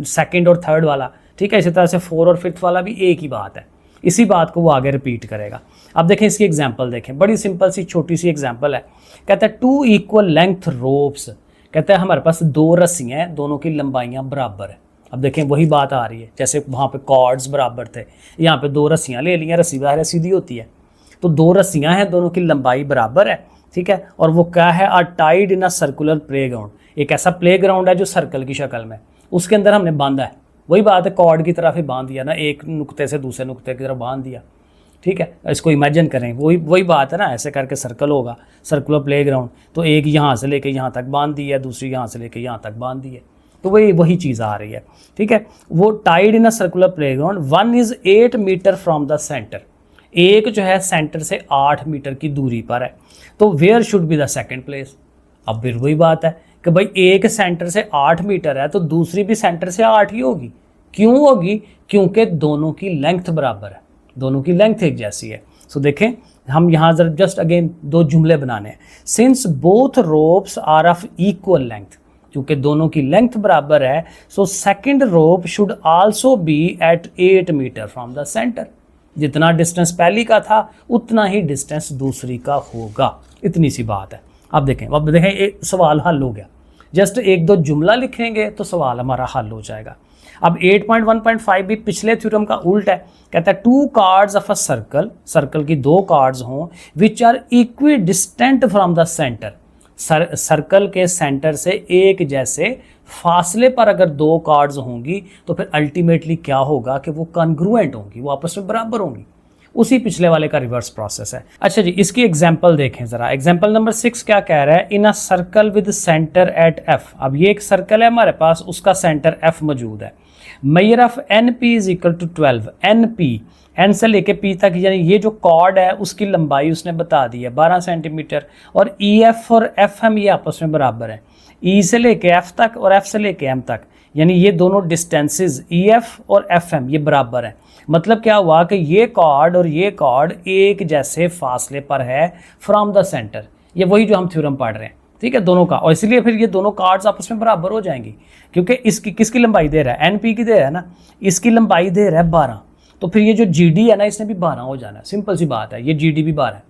सेकंड और थर्ड वाला, ठीक है, इसी तरह से 4 और 5th वाला भी एक ही बात है। इसी बात को वो आगे रिपीट करेगा। अब देखें इसकी एग्जांपल देखें, बड़ी सिंपल सी छोटी सी एग्जांपल है। कहता है 2 इक्वल लेंथ रोप्स, कहता है हमारे पास 2 रस्सियाँ हैं, दोनों की लंबाइयाँ बराबर है। अब देखें वही बात आ रही है, जैसे वहाँ पे कॉर्ड्स बराबर थे, यहाँ पे 2 रस्सियाँ ले ली हैं, रस्सी बाहर सीधी होती है, तो 2 रस्सियाँ हैं, दोनों की लंबाई बराबर है, ठीक है। और वो क्या है, are tied in a circular playground, एक ऐसा प्ले ग्राउंड है जो सर्कल की शक्ल में, उसके अंदर हमने बांधा है। वही बात है, कॉर्ड की तरफ ही बांध दिया ना, एक नुक्ते से दूसरे नुक्ते की तरफ बांध दिया, ठीक है। इसको इमेजिन करें, वही बात है ना, ऐसे करके सर्कल होगा, सर्कुलर प्लेग्राउंड। तो एक यहाँ से लेके यहाँ तक बांध दी है, दूसरी यहाँ से लेके यहाँ तक बांध दी है, तो वही चीज़ आ रही है, ठीक है। वो tied in a circular playground, 1 is 8 metre from the centre, एक जो है सेंटर से 8 मीटर की दूरी पर है, तो where should be the second place. अब फिर वही बात है कि भाई एक सेंटर से 8 मीटर है तो दूसरी भी सेंटर से 8 ही होगी। क्यों होगी, क्योंकि दोनों की लेंथ बराबर है, दोनों की लेंथ एक जैसी है। सो देखें हम यहाँ जस्ट अगेन 2 जुमले बनाने हैं। Since both ropes are of equal length, क्योंकि दोनों की लेंथ बराबर है, so second rope should also be at 8 metre from the centre. जितना डिस्टेंस पहली का था उतना ही डिस्टेंस दूसरी का होगा, इतनी सी बात है। अब देखें एक सवाल हल हो गया, जस्ट 1-2 जुमला लिखेंगे तो सवाल हमारा हल हो जाएगा। अब 8.1.5 भी पिछले थ्योरम का उल्ट है, कहता है 2 chords of a circle, circle की 2 कार्ड्स हों which are equidistant from the centre, circle के सेंटर से एक जैसे फासले पर अगर 2 कार्ड्स होंगी तो फिर अल्टीमेटली क्या होगा कि वो कॉन्ग्रुएंट होंगी, वो आपस में बराबर होंगी। उसी पिछले वाले का रिवर्स प्रोसेस है। अच्छा जी, इसकी एग्जांपल देखें जरा। एग्जांपल नंबर 6 क्या कह रहा है, in a circle with centre at F. अब ये एक सर्कल है हमारे पास, उसका सेंटर एफ मौजूद है। Measure of N P is equal to 12, N P, N से लेके पी तक, यानी ये जो कॉर्ड है उसकी लंबाई उसने बता दी है 12 सेंटीमीटर, और ई एफ और एफ एम ये आपस में बराबर है, ई से लेके एफ तक और एफ से लेके एम तक, यानी ये दोनों डिस्टेंसेस ई एफ और एफ एम ये बराबर हैं। मतलब क्या हुआ कि ये कॉर्ड और ये कॉर्ड एक जैसे फासले पर है फ्रॉम द सेंटर, ये वही जो हम थ्योरम पढ़ रहे हैं, ठीक है, दोनों का। और इसलिए फिर ये दोनों कार्ड्स आपस में बराबर हो जाएंगी, क्योंकि इसकी किसकी लंबाई दे रहा है, एन पी की दे रहा है ना, इसकी लंबाई दे रहा है 12, तो फिर ये जो जी डी है ना इसने भी 12 हो जाना है, सिंपल सी बात है, ये जी डी भी 12 है।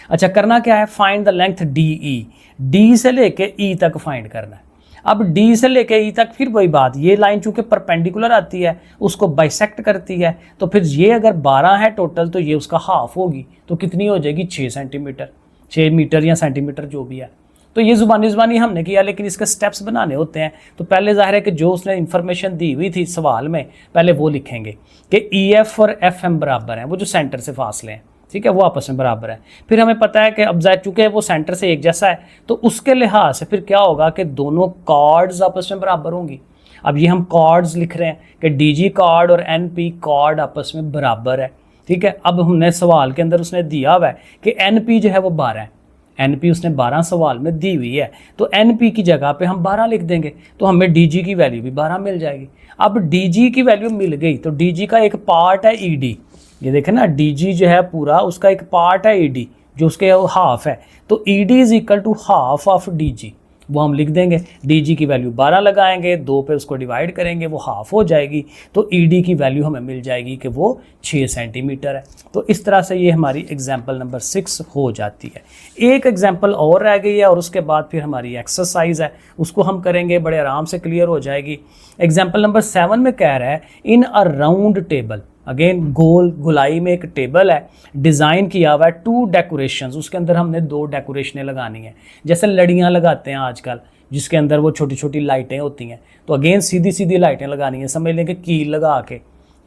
अच्छा, करना क्या है, find the length D E, D से लेके ई तक फाइंड करना है। अब डी से लेके ई तक फिर वही बात, ये लाइन चूंकि परपेंडिकुलर आती है उसको बाइसेक्ट करती है, तो फिर ये अगर 12 है टोटल तो ये उसका हाफ होगी, तो कितनी हो जाएगी 6 सेंटीमीटर, 6 मीटर या सेंटीमीटर जो भी है। तो ये जुबानी हमने किया, लेकिन इसके स्टेप्स बनाने होते हैं, तो पहले जाहिर है कि जो उसने इन्फॉर्मेशन दी हुई थी सवाल में पहले वो लिखेंगे कि ई एफ और एफ एम बराबर हैं, वो जो सेंटर से फासले हैं, ठीक है, वो आपस में बराबर है। फिर हमें पता है कि अब चूंकि वो सेंटर से एक जैसा है तो उसके लिहाज से फिर क्या होगा कि दोनों कॉर्ड्स आपस में बराबर होंगी। अब ये हम कॉर्ड्स लिख रहे हैं कि डी जी कॉर्ड और एन पी कॉर्ड आपस में बराबर है, ठीक है। अब हमने सवाल के अंदर उसने दिया हुआ है कि एन पी जो है वो 12 है, एन पी उसने 12 सवाल में दी हुई है, तो एन पी की जगह पे हम 12 लिख देंगे, तो हमें डी जी की वैल्यू भी 12 मिल जाएगी। अब डी जी की वैल्यू मिल गई तो डी जी का एक पार्ट है ई डी, ये देखें ना, डी जी जो है पूरा उसका एक पार्ट है ई डी जो उसके हाफ है, तो E D is equal to half of D G, वो हम लिख देंगे। डी जी की वैल्यू 12 लगाएंगे, 2 पे उसको डिवाइड करेंगे, वो हाफ हो जाएगी, तो ई डी की वैल्यू हमें मिल जाएगी कि वो 6 सेंटीमीटर है। तो इस तरह से ये हमारी एग्जाम्पल नंबर 6 हो जाती है। एक एग्जाम्पल और रह गई है और उसके बाद फिर हमारी एक्सरसाइज है, उसको हम करेंगे, बड़े आराम से क्लियर हो जाएगी। एग्जाम्पल नंबर 7 में कह रहा है, in a round table, again गोलाई में एक टेबल है, डिज़ाइन किया हुआ है 2 डेकोरेशंस, उसके अंदर हमने 2 डेकोरेशनें लगानी है, जैसे लड़ियाँ लगाते हैं आजकल, जिसके अंदर वो छोटी छोटी लाइटें होती हैं, तो अगेन सीधी सीधी लाइटें लगानी है, समझ लें कि कील लगा के,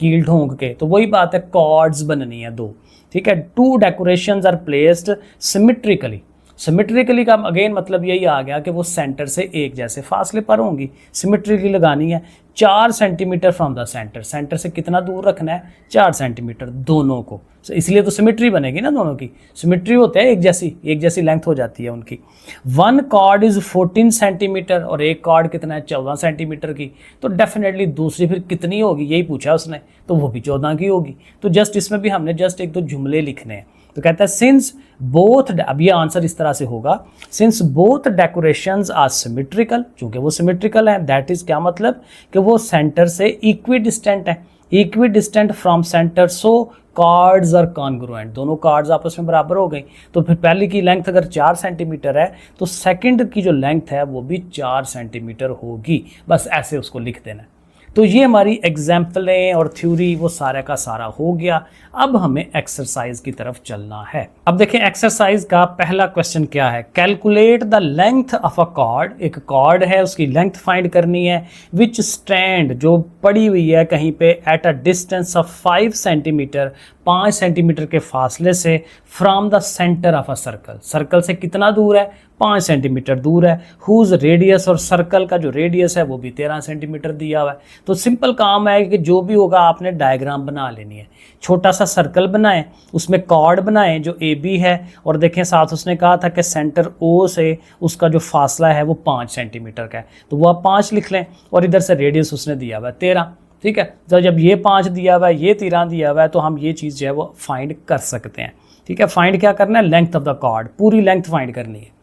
कील ठोंक के, तो वही बात है, कॉर्ड्स बननी है 2, ठीक है। 2 decorations are placed symmetrically. Symmetrically का अगेन मतलब यही आ गया कि वो सेंटर से एक जैसे फासले पर होंगी, सिमेट्रिकली लगानी है। 4 centimetre from the centre, centre से कितना दूर रखना है, 4 सेंटीमीटर दोनों को, इसलिए तो सिमेट्री बनेगी ना, दोनों की सिमेट्री होते हैं, एक जैसी लेंथ हो जाती है उनकी। 1 कॉर्ड इज 14 सेंटीमीटर और एक कॉर्ड कितना है, 14 सेंटीमीटर की, तो डेफिनेटली दूसरी फिर कितनी होगी, यही पूछा उसने, तो वो भी 14 की होगी। तो जस्ट इसमें भी हमने जस्ट 1-2 जुमले लिखने हैं। तो कहता है सिंस बोथ, अब ये आंसर इस तरह से होगा, since both decorations are symmetrical, चूंकि वो सिमेट्रिकल है, दैट इज क्या मतलब कि वो सेंटर से इक्वी डिस्टेंट है, equidistant from centre, so chords are congruent, दोनों कार्ड्स आपस में बराबर हो गई। तो फिर पहले की लेंथ अगर 4 सेंटीमीटर है तो सेकंड की जो लेंथ है वो भी 4 सेंटीमीटर होगी, बस ऐसे उसको लिख देना है। तो ये हमारी एग्जाम्पलें और थ्योरी वो सारा का सारा हो गया। अब हमें एक्सरसाइज की तरफ चलना है। अब देखें एक्सरसाइज का पहला क्वेश्चन क्या है, calculate the length of a chord, एक कॉर्ड है उसकी लेंथ फाइंड करनी है, विच स्टैंड, जो पड़ी हुई है कहीं पे, at a distance of 5 centimetre, 5 centimetre के फासले से, from the centre of a circle, circle से कितना दूर है, 5 सेंटीमीटर दूर है, हुज रेडियस, और सर्कल का जो रेडियस है वो भी 13 सेंटीमीटर दिया हुआ है। तो सिंपल काम है कि जो भी होगा आपने डायग्राम बना लेनी है, छोटा सा सर्कल बनाएं, उसमें कॉर्ड बनाएं जो ए बी है, और देखें साथ उसने कहा था कि सेंटर ओ से उसका जो फासला है वो 5 सेंटीमीटर का है, तो वो आप 5 लिख लें, और इधर से रेडियस उसने दिया हुआ है 13, ठीक है। तो जब ये 5 दिया हुआ है, ये 13 दिया हुआ है, तो हम ये चीज़ जो है वो फाइंड कर सकते हैं, ठीक है। फाइंड क्या करना है, लेंथ ऑफ द कॉर्ड, पूरी लेंथ फाइंड करनी है।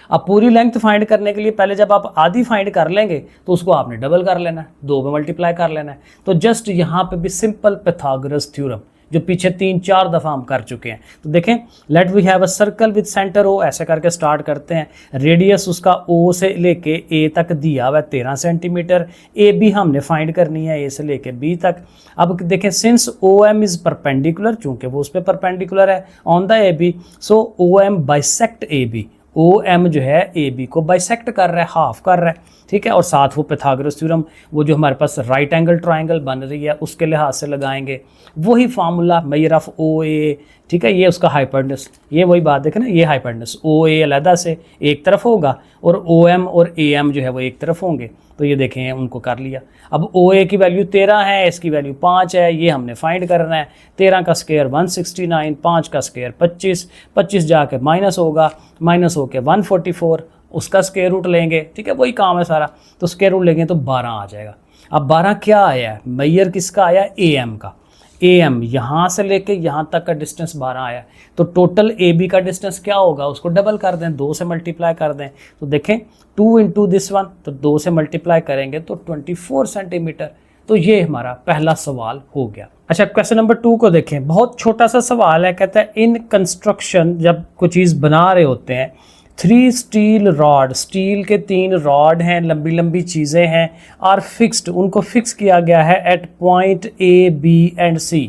अब पूरी लेंथ फाइंड करने के लिए पहले जब आप आधी फाइंड कर लेंगे तो उसको आपने डबल कर लेना है, 2 में मल्टीप्लाई कर लेना है। तो जस्ट यहाँ पे भी सिंपल पाइथागोरस थ्योरम जो पीछे 3-4 दफ़ा हम कर चुके हैं। तो देखें, let we have a circle with centre O, ऐसे करके स्टार्ट करते हैं। रेडियस उसका ओ से लेके ए तक दिया हुआ है 13 सेंटीमीटर, ए बी हमने फाइंड करनी है, ए से लेके बी तक। अब देखें, since O M is perpendicular, चूँकि वो उस पर परपेंडिकुलर है on the A B, so O M bisect A B, O M जो है ए बी को बाइसेक्ट कर रहा है, हाफ कर रहा है, ठीक है। और साथ वो पाइथागोरस थ्योरम, वो जो हमारे पास राइट एंगल ट्रायंगल बन रही है उसके लिहाज से लगाएंगे, वही फार्मूला मेजर ऑफ ओ ए, ठीक है। ये उसका हाइपोटेनस, ये वही बात देखें ना, ये हाइपोटेनस ओ ए अलहदा से एक तरफ होगा और ओ एम और ए एम जो है वो एक तरफ होंगे। तो ये देखें उनको कर लिया। अब ओ ए की वैल्यू 13 है, इसकी वैल्यू 5 है, ये हमने फाइंड करना है। 13 का स्क्वायर 169, 5 का स्क्वायर 25, 25 जाके माइनस होगा, माइनस होके 144, उसका स्क्वायर रूट लेंगे, ठीक है, वही काम है सारा। तो स्क्वायर रूट लेंगे तो 12 आ जाएगा। अब 12 क्या आया है, मैयर किसका आया, ए एम का। ए एम यहाँ से लेके यहाँ तक का डिस्टेंस 12 आया, तो टोटल ए बी का डिस्टेंस क्या होगा, उसको डबल कर दें, 2 से मल्टीप्लाई कर दें। तो देखें 2 इंटू दिस वन, तो 2 से मल्टीप्लाई करेंगे तो 24 सेंटीमीटर। तो ये हमारा पहला सवाल हो गया। अच्छा, क्वेश्चन नंबर 2 को देखें, बहुत छोटा सा सवाल है। कहता है इन कंस्ट्रक्शन, जब कोई चीज़ बना रहे होते हैं, 3 स्टील रॉड, स्टील के 3 रॉड हैं, लंबी लंबी चीज़ें हैं, आर फिक्स्ड, उनको फिक्स किया गया है at point A B and C.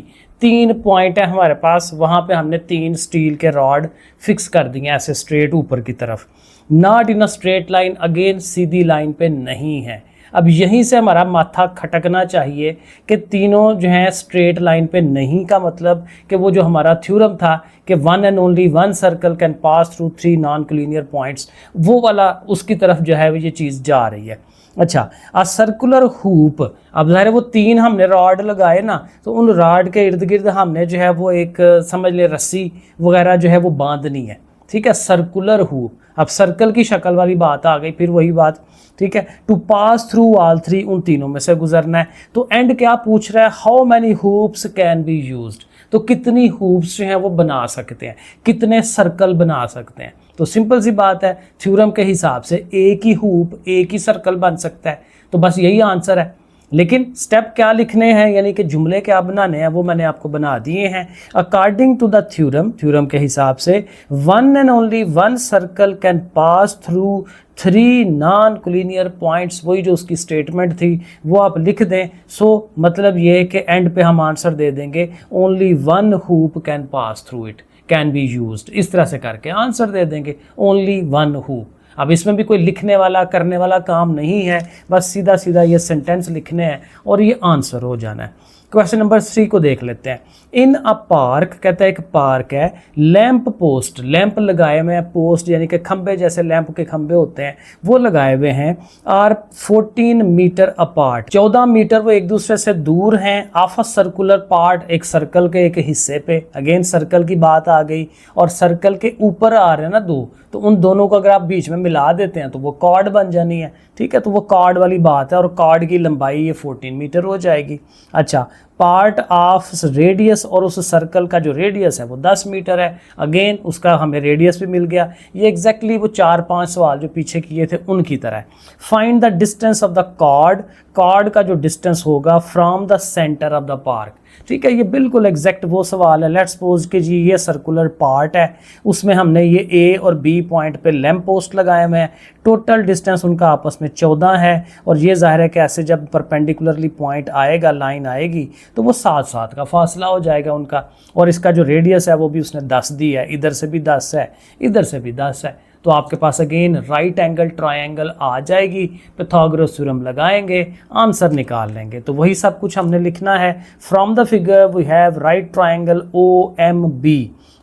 3 point है हमारे पास, वहाँ पे हमने 3 स्टील के रॉड फिक्स कर दिए ऐसे स्ट्रेट ऊपर की तरफ। Not in a straight line, again Sidhi line पे नहीं है। अब यहीं से हमारा माथा खटकना चाहिए कि तीनों जो हैं स्ट्रेट लाइन पे नहीं, का मतलब कि वो जो हमारा थ्योरम था कि 1 and only 1 circle can pass through 3 non collinear points, वो वाला उसकी तरफ जो है ये चीज़ जा रही है। अच्छा, आ सर्कुलर हूप, अब ज़ाहिर है वो 3 हमने रॉड लगाए ना, तो उन रॉड के इर्द गिर्द हमने जो है वो एक समझ ले रस्सी वगैरह जो है वो बांधनी है, ठीक है, सर्कुलर हूप। अब सर्कल की शक्ल वाली बात आ गई, फिर वही बात, ठीक है। टू पास थ्रू ऑल 3, उन तीनों में से गुजरना है। तो एंड क्या पूछ रहा है, how many hoops can be used, तो कितनी हूप्स जो हैं वो बना सकते हैं, कितने सर्कल बना सकते हैं। तो सिंपल सी बात है, थ्योरम के हिसाब से एक ही हूप एक ही सर्कल बन सकता है, तो बस यही आंसर है। लेकिन स्टेप क्या लिखने हैं, यानी कि जुमले क्या बनाने हैं, वो मैंने आपको बना दिए हैं। According to the theorem, theorem के हिसाब से 1 and only 1 circle can pass through 3 non collinear points, वही जो उसकी स्टेटमेंट थी वो आप लिख दें। सो मतलब ये है कि एंड पे हम आंसर दे देंगे only 1 hoop can pass through it can be used, इस तरह से करके आंसर दे देंगे, ओनली 1 हूप। अब इसमें भी कोई लिखने वाला करने वाला काम नहीं है, बस सीधा सीधा ये सेंटेंस लिखने हैं और ये आंसर हो जाना है। क्वेश्चन नंबर 3 को देख लेते हैं। इन अ पार्क, कहता है एक पार्क है, लैंप पोस्ट, लैंप लगाए हुए हैं, पोस्ट यानी कि खंबे, जैसे लैंप के खंबे होते हैं वो लगाए हुए हैं, आर 14 मीटर अपार्ट, 14 मीटर वो एक दूसरे से दूर हैं, ऑफ अ सर्कुलर पार्ट, एक सर्कल के एक हिस्से पे, अगेन सर्कल की बात आ गई, और सर्कल के ऊपर आ रहे हैं ना दो, तो उन दोनों को अगर आप बीच में मिला देते हैं तो वो कॉर्ड बन जानी है, ठीक है, तो वो कॉर्ड वाली बात है, और कॉर्ड की लंबाई ये 14 मीटर हो जाएगी। अच्छा, पार्ट ऑफ रेडियस, और उस सर्कल का जो रेडियस है वो 10 मीटर है, अगेन उसका हमें रेडियस भी मिल गया। ये एग्जैक्टली वो 4-5 सवाल जो पीछे किए थे उनकी तरह है। Find the distance of the chord, chord का जो डिस्टेंस होगा from the centre of the park, ठीक है, ये बिल्कुल एग्जैक्ट वो सवाल है। लेट्स सपोज कि जी ये सर्कुलर पार्ट है, उसमें हमने ये ए और बी पॉइंट पे लैंप पोस्ट लगाए हुए हैं, टोटल डिस्टेंस उनका आपस में 14 है, और ये जाहिर है कि ऐसे जब परपेंडिकुलरली पॉइंट आएगा, लाइन आएगी, तो वो 7-7 का फासला हो जाएगा उनका, और इसका जो रेडियस है वो भी उसने 10 दी है, इधर से भी 10 है, इधर से भी 10 है, तो आपके पास अगेन राइट एंगल ट्रायंगल आ जाएगी, पाइथागोरस थ्योरम लगाएंगे, आंसर निकाल लेंगे। तो वही सब कुछ हमने लिखना है। From the figure we have right triangle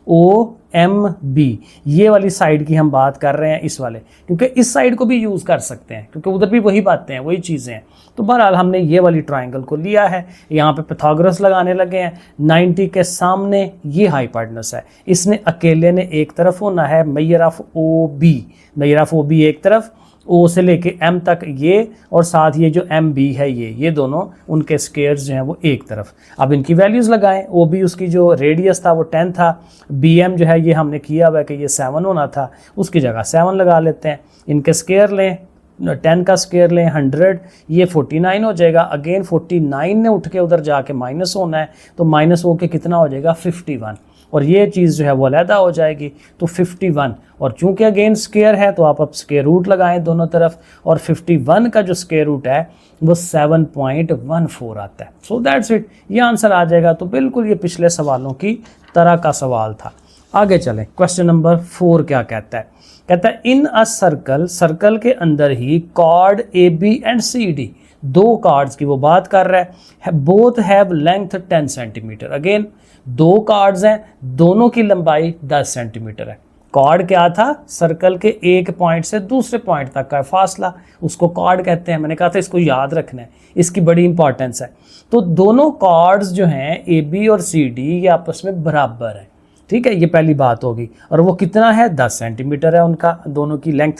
OMB, ये वाली साइड की हम बात कर रहे हैं, इस वाले, क्योंकि इस साइड को भी यूज़ कर सकते हैं क्योंकि उधर भी वही बातें हैं, वही चीज़ें हैं। तो बहरहाल हमने ये वाली ट्रायंगल को लिया है, यहाँ पे पाइथागोरस लगाने लगे हैं। 90 के सामने ये हाइपोटेनस है, इसने अकेले ने एक तरफ होना है, measure of OB, measure of OB एक तरफ, O से लेके M तक ये, और साथ ये जो MB है ये दोनों उनके स्क्वायर्स जो हैं वो एक तरफ। अब इनकी वैल्यूज़ लगाएं। OB उसकी जो रेडियस था वो 10 था, BM जो है ये हमने किया हुआ है कि ये 7 होना था, उसकी जगह 7 लगा लेते हैं। इनके स्क्वायर लें, 10 का स्क्वायर लें 100, ये 49 हो जाएगा। अगेन 49 ने उठ के उधर जाके माइनस होना है, तो माइनस हो के कितना हो जाएगा 51, और ये चीज़ जो है वो अलहदा हो जाएगी, तो 51, और चूंकि अगेन स्क्वायर है तो आप अब स्क्वायर रूट लगाएं दोनों तरफ, और 51 का जो स्क्वायर रूट है वो 7.14 आता है। सो दैट्स इट, ये आंसर आ जाएगा। तो बिल्कुल ये पिछले सवालों की तरह का सवाल था। आगे चलें, क्वेश्चन नंबर 4 क्या कहता है? कहता है इन अ सर्कल, सर्कल के अंदर ही कॉर्ड AB एंड CD, दो कार्ड्स की वो बात कर रहा है, both have length 10 centimetre. Again दो कार्ड्स हैं, दोनों की लंबाई 10 सेंटीमीटर है। कॉर्ड क्या था? सर्कल के एक पॉइंट से दूसरे पॉइंट तक का फासला, उसको कॉर्ड कहते हैं। मैंने कहा था इसको याद रखना है, इसकी बड़ी इंपॉर्टेंस है। तो दोनों कॉर्ड्स जो हैं AB और CD ये आपस में बराबर है, ठीक है, ये पहली बात होगी। और वो कितना है? 10 सेंटीमीटर है उनका दोनों की लेंथ।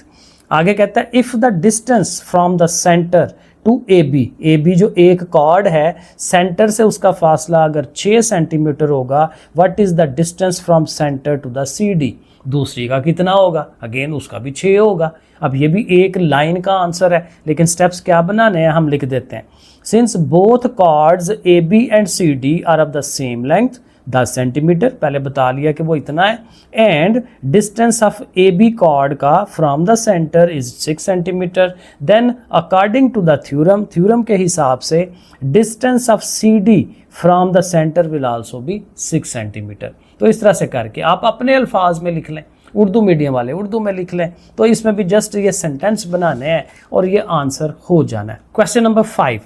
आगे कहता है if the distance from the centre to AB जो एक कॉर्ड है, सेंटर से उसका फासला अगर 6 सेंटीमीटर होगा, what is the distance from centre to the CD, दूसरी का कितना होगा? अगेन उसका भी 6 होगा। अब ये भी एक लाइन का आंसर है, लेकिन स्टेप्स क्या बनाने हैं हम लिख देते हैं। Since both chords AB and CD are of the same length 10 centimetre, पहले बता लिया कि वो इतना है, and distance of AB chord का from the centre is 6 centimetre, then according to the theorem, theorem के हिसाब से distance of CD from the centre will also be 6 centimetre. तो इस तरह से करके आप अपने अल्फाज में लिख लें, उर्दू मीडियम वाले उर्दू में लिख लें, तो इसमें भी जस्ट ये सेंटेंस बनाने हैं और ये आंसर हो जाना है। क्वेश्चन नंबर 5,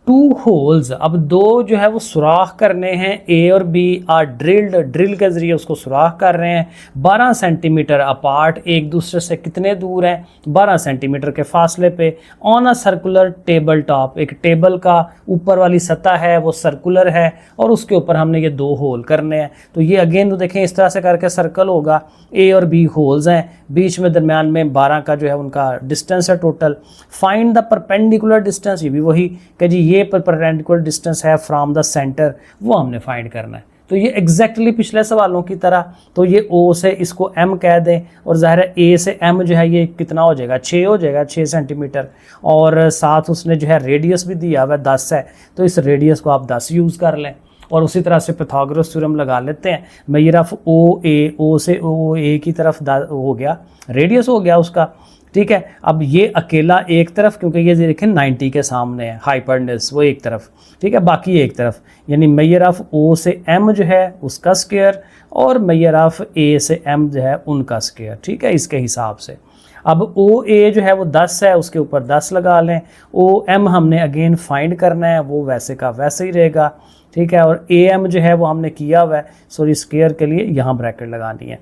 2 होल्स, अब दो जो है वो सुराख करने हैं, A और B आर ड्रिल्ड, ड्रिल के जरिए उसको सुराख कर रहे हैं 12 सेंटीमीटर अपार्ट, एक दूसरे से कितने दूर हैं? 12 सेंटीमीटर के फासले पे, on a circular table top, एक टेबल का ऊपर वाली सतह है वो सर्कुलर है, और उसके ऊपर हमने ये 2 होल करने हैं। तो ये अगेन तो देखें इस तरह से करके सर्कल होगा, A और B होल्स हैं, बीच में दरमियान में 12 का जो है उनका डिस्टेंस है total. Find the perpendicular distance, ये भी वही कि जी ये परपेंडिकुलर डिस्टेंस है फ्रॉम द सेंटर, वो हमने फाइंड करना है। तो ये एग्जैक्टली पिछले सवालों की तरह, तो ये O से इसको M कह दें, और ज़ाहिर है A से M जो है ये कितना हो जाएगा? 6 हो जाएगा, 6 सेंटीमीटर, और साथ उसने जो है रेडियस भी दिया हुआ है 10 है, तो इस रेडियस को आप 10 यूज़ कर लें। और उसी तरह से पाइथागोरस थ्योरम लगा लेते हैं। मेजर ऑफ OA, O से OA की तरफ हो गया, रेडियस हो गया उसका, ठीक है। अब ये अकेला एक तरफ, क्योंकि ये देखें 90 के सामने है, हाइपोटेनस वो एक तरफ, ठीक है, बाकी एक तरफ, यानी मेजर ऑफ O से M जो है उसका स्क्वायर, और मेजर ऑफ A से M जो है उनका स्क्वायर, ठीक है, इसके हिसाब से। अब ओ ए जो है वो 10 है, उसके ऊपर 10 लगा लें। ओ एम हमने अगेन फाइंड करना है, वो वैसे का वैसे ही रहेगा, ठीक है। और ए एम जो है वो हमने किया हुआ है, सॉरी स्क्वायर के लिए यहाँ ब्रैकेट लगानी है।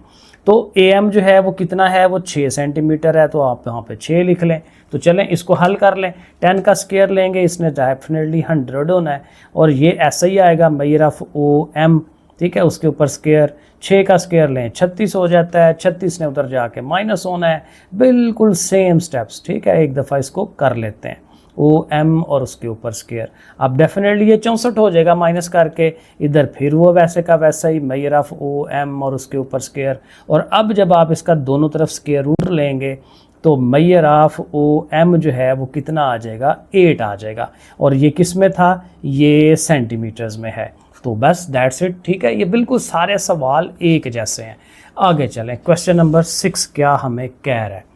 तो ए एम जो है वो कितना है, वो 6 सेंटीमीटर है, तो आप यहाँ पे 6 लिख लें। तो चलें इसको हल कर लें, 10 का स्क्वायर लेंगे, इसने डेफिनेटली 100 होना है, और ये ऐसा ही आएगा मेजर ऑफ ओ एम, ठीक है। उसके ऊपर स्क्वायर, 6 का स्क्वायर लें 36 हो जाता है, 36 ने उधर जाके माइनस होना है, बिल्कुल सेम स्टेप्स, ठीक है। एक दफ़ा इसको कर लेते हैं, ओ एम और उसके ऊपर स्क्वायर। अब डेफिनेटली ये 64 हो जाएगा माइनस करके, इधर फिर वो वैसे का वैसा ही मेजर ऑफ ओ एम और उसके ऊपर स्क्वायर। और अब जब आप इसका दोनों तरफ स्क्वायर रूट लेंगे तो मेजर ऑफ ओ एम जो है वो कितना आ जाएगा, 8 आ जाएगा। और ये किस में था, ये सेंटीमीटर्स में है। तो बस दैट्स इट, ठीक है। ये बिल्कुल सारे सवाल एक जैसे हैं। आगे चलें, क्वेश्चन नंबर 6 क्या हमें कह रहा है।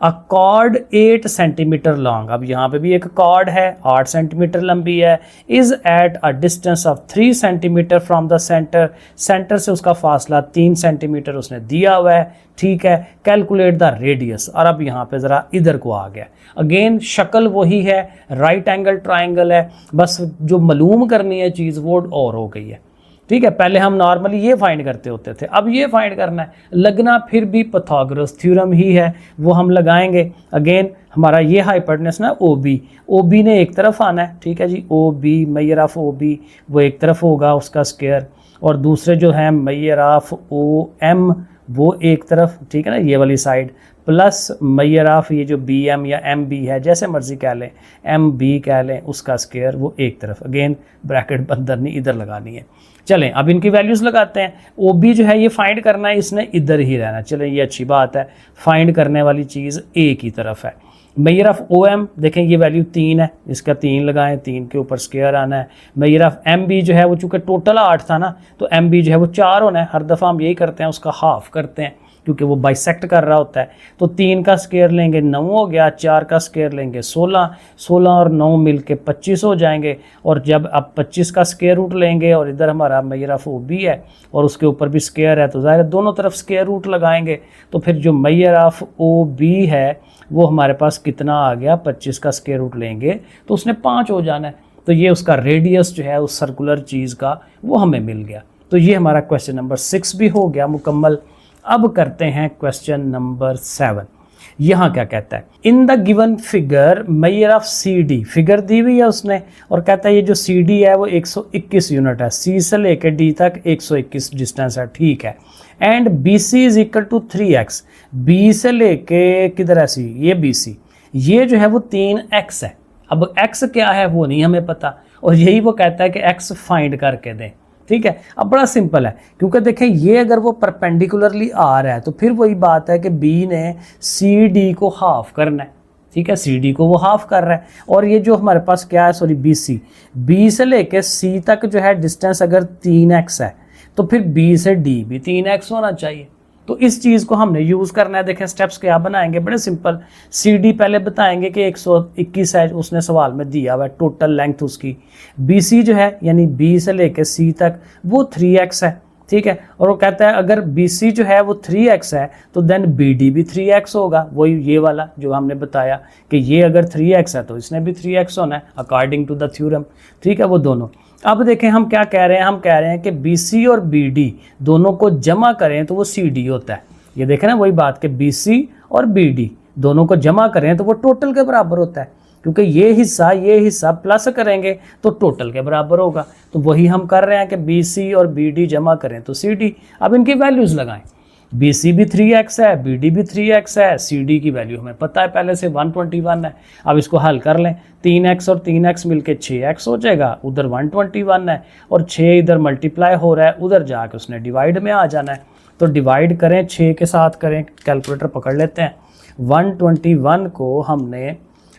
अ कॉर्ड 8 सेंटीमीटर लॉन्ग, अब यहाँ पे भी एक कॉर्ड है 8 सेंटीमीटर लंबी है, is at a distance of 3 centimetre from the centre, centre से उसका फासला 3 सेंटीमीटर उसने दिया हुआ है, ठीक है। कैलकुलेट द रेडियस, और अब यहाँ पे ज़रा इधर को आ गया, अगेन शक्ल वही है, राइट एंगल ट्राइंगल है, बस जो मालूम करनी है चीज़ वो और हो गई है, ठीक है। पहले हम नॉर्मली ये फाइंड करते होते थे, अब ये फाइंड करना है। लगना फिर भी पाइथागोरस थ्योरम ही है, वो हम लगाएंगे। अगेन हमारा ये हाइपोटेनस ना ओ बी ने एक तरफ आना है, ठीक है जी। O B measure of O B वो एक तरफ होगा उसका स्क्वायर, और दूसरे जो है मेजर ऑफ ओ एम वो एक तरफ, ठीक है ना, ये वाली साइड, प्लस मेजर ऑफ ये जो बी एम या एम बी है, जैसे मर्जी कह लें, एम बी कह लें, उसका स्क्वायर वो एक तरफ। अगेन ब्रैकेट अंदर नहीं इधर लगानी है। चलें अब इनकी वैल्यूज़ लगाते हैं। ओ बी जो है ये फाइंड करना है, इसने इधर ही रहना। चलें ये अच्छी बात है, फाइंड करने वाली चीज़ ए की तरफ है। मेजर ऑफ ओ एम देखें, ये वैल्यू 3 है, इसका 3 लगाएं, 3 के ऊपर स्क्वायर आना है। मेजर ऑफ एम बी जो है वो चूँकि टोटल 8 था ना, तो एम बी जो है वो 4 होना है। हर दफ़ा हम यही करते हैं, उसका हाफ करते हैं क्योंकि वो बाइसेक्ट कर रहा होता है। तो 3 का स्क्वायर लेंगे 9 हो गया, 4 का स्क्वायर लेंगे 16, 16 और 9 मिल के 25 हो जाएंगे। और जब अब 25 का स्क्वायर रूट लेंगे, और इधर हमारा मेजर ऑफ ओ बी है और उसके ऊपर भी स्क्वायर है, तो ज़ाहिर है दोनों तरफ स्क्वायर रूट लगाएंगे, तो फिर जो मेजर ऑफ ओ बी है वो हमारे पास कितना आ गया, 25 का स्क्वायर रूट लेंगे तो उसने 5 हो जाना है। तो ये उसका रेडियस जो है उस सर्कुलर चीज़ का वो हमें मिल गया। तो ये हमारा क्वेश्चन नंबर 6 भी हो गया मुकम्मल। अब करते हैं क्वेश्चन नंबर 7। यहाँ क्या कहता है, in the given figure measure of C D, figure दी हुई है उसने, और कहता है ये जो सी डी है वो 121 यूनिट है, सी से लेकर डी तक 121 डिस्टेंस है, ठीक है। And B C is equal to 3x, B से लेके किधर है सी, ये बी सी, ये जो है वो 3x है। अब x क्या है वो नहीं हमें पता, और यही वो कहता है कि x फाइंड करके दें, ठीक है। अब बड़ा सिंपल है, क्योंकि देखें ये अगर वो परपेंडिकुलरली आ रहा है तो फिर वही बात है कि बी ने सी डी को हाफ करना है, ठीक है। सी डी को वो हाफ कर रहा है, और ये जो हमारे पास क्या है, सॉरी बी सी, बी से लेके सी तक जो है डिस्टेंस अगर 3x है तो फिर बी से डी भी 3x होना चाहिए। तो इस चीज़ को हमने यूज़ करना है। देखें स्टेप्स क्या बनाएंगे, बड़े सिंपल। सी डी पहले बताएंगे कि 121 है, उसने सवाल में दिया हुआ है टोटल लेंथ उसकी। बी सी जो है यानी बी से लेके सी तक वो 3x है, ठीक है। और वो कहता है अगर बी सी जो है वो 3x है तो देन बी डी भी 3x होगा, वही ये वाला जो हमने बताया कि ये अगर 3x है तो इसने भी 3x होना है अकॉर्डिंग टू द थ्योरम, ठीक है। वो दोनों, अब देखें हम क्या कह रहे हैं, हम कह रहे हैं कि बी सी और बी डी दोनों को जमा करें तो वो सी डी होता है। ये देखें ना वही बात कि बी सी और बी डी दोनों को जमा करें तो वो टोटल के बराबर होता है, क्योंकि ये हिस्सा प्लस करेंगे तो टोटल के बराबर होगा। तो वही हम कर रहे हैं कि बी सी और बी डी जमा करें तो सी डी। अब इनकी वैल्यूज़ लगाएं, बी सी भी 3x है, बी डी भी 3x है, सी डी की वैल्यू हमें पता है पहले से 121 है। अब इसको हल कर लें, 3x और 3x मिलके 6x हो जाएगा, उधर 121 है, और 6 इधर मल्टीप्लाई हो रहा है, उधर जाके उसने डिवाइड में आ जाना है। तो डिवाइड करें 6 के साथ करें, कैलकुलेटर पकड़ लेते हैं। 121 को हमने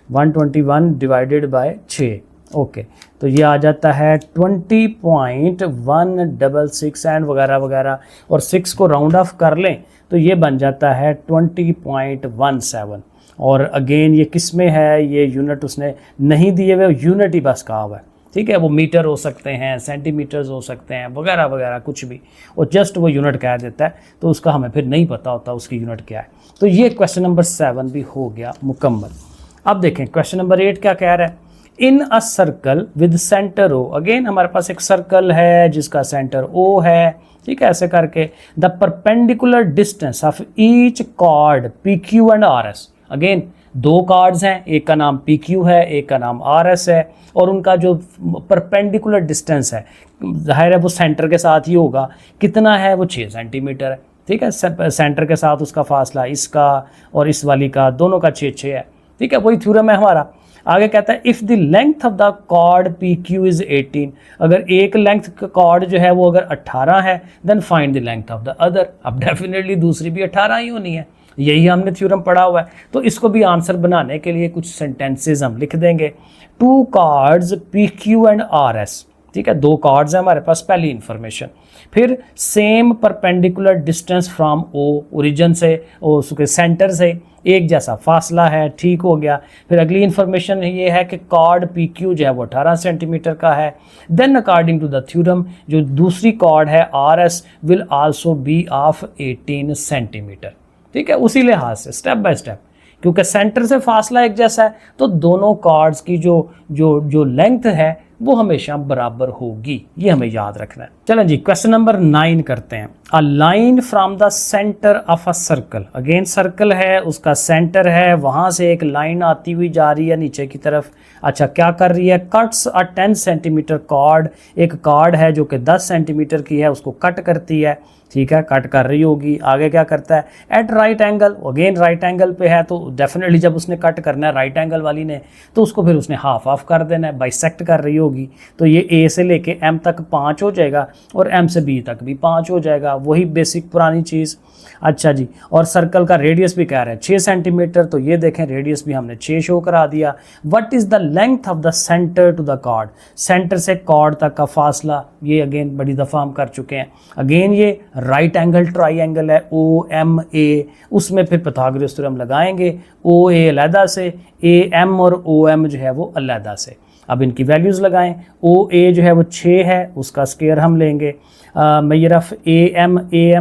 121 डिवाइडेड बाय 6, ओके, तो ये आ जाता है 20.166 एंड वगैरह वगैरह, और 6 को राउंड ऑफ कर लें तो ये बन जाता है 20.17। और अगेन ये किस में है, ये यूनिट उसने नहीं दिए हुए, यूनिट ही बस कहा हुआ है, ठीक है, वो मीटर हो सकते हैं, सेंटीमीटर्स हो सकते हैं, वगैरह वगैरह कुछ भी, और जस्ट वो यूनिट कह देता है, तो उसका हमें फिर नहीं पता होता उसकी यूनिट क्या है। तो ये क्वेश्चन नंबर 7 भी हो गया मुकम्मल। अब देखें क्वेश्चन नंबर 8 क्या कह रहा है। In a circle with centre O, again हमारे पास एक सर्कल है जिसका सेंटर ओ है, ठीक है, ऐसे करके the perpendicular distance of each chord P Q and R S, again 2 chords हैं, एक का नाम पी क्यू है, एक का नाम आर एस है, और उनका जो परपेंडिकुलर डिस्टेंस है, जाहिर है वो सेंटर के साथ ही होगा, कितना है वो 6 सेंटीमीटर है, ठीक है, सेंटर के साथ उसका फासला इसका और इस वाली का दोनों का 6 है, ठीक है, वही थ्योरम है हमारा। आगे कहता है if the length of the chord P Q is 18, अगर एक लेंथ का कॉर्ड जो है वो अगर 18 है, then find the length of the other. अब डेफिनेटली दूसरी भी 18 ही होनी है, यही हमने थ्योरम पढ़ा हुआ है। तो इसको भी आंसर बनाने के लिए कुछ सेंटेंसेस हम लिख देंगे। 2 cards P Q and R S, ठीक है, 2 कार्ड्स हैं हमारे पास, पहली इंफॉर्मेशन। फिर same perpendicular distance from O, origin से उसके सेंटर से एक जैसा फासला है, ठीक हो गया। फिर अगली इंफॉर्मेशन ये है कि कॉर्ड पी क्यू जो है वो 18 सेंटीमीटर का है। Then according to the theorem जो दूसरी कॉर्ड है R S will also be of 18 centimetre, ठीक है, उसी लिहाज से स्टेप बाय स्टेप, क्योंकि सेंटर से फासला एक जैसा है तो दोनों कार्ड्स की जो लेंथ है वो हमेशा बराबर होगी, ये हमें याद रखना है। चलें जी क्वेश्चन नंबर 9 करते हैं। A line from the centre of a circle, again circle है, उसका सेंटर है, वहाँ से एक लाइन आती हुई जा रही है नीचे की तरफ। अच्छा क्या कर रही है, कट्स अ 10 सेंटीमीटर कॉर्ड, एक कॉर्ड है जो कि 10 सेंटीमीटर की है, उसको कट करती है, ठीक है, कट कर रही होगी। आगे क्या करता है, at right angle, again right angle पे है, तो डेफिनेटली जब उसने कट करना है राइट एंगल वाली ने, तो उसको फिर उसने हाफ ऑफ कर देना है, बाइसेक्ट कर रही होगी, तो ये ए से लेके एम तक 5 हो जाएगा और एम से बी तक भी 5 हो जाएगा, वही बेसिक पुरानी चीज़। अच्छा जी, और सर्कल का रेडियस भी कह रहे हैं 6 सेंटीमीटर, तो ये देखें रेडियस भी हमने 6 शो करा दिया। What is the length of the centre to the chord, centre से कॉर्ड तक का फासला, ये अगेन बड़ी दफ़ा हम कर चुके हैं। अगेन ये राइट एंगल ट्राइंगल है ओ एम ए, उसमें फिर पाइथागोरस थ्योरम लगाएंगे, ओ ए अलहदा से, ए एम और ओ एम जो है वो अलहदा से। अब इनकी वैल्यूज़ लगाएं, ओ ए जो है वो 6 है, उसका स्क्वायर हम लेंगे। मैरफ ए एम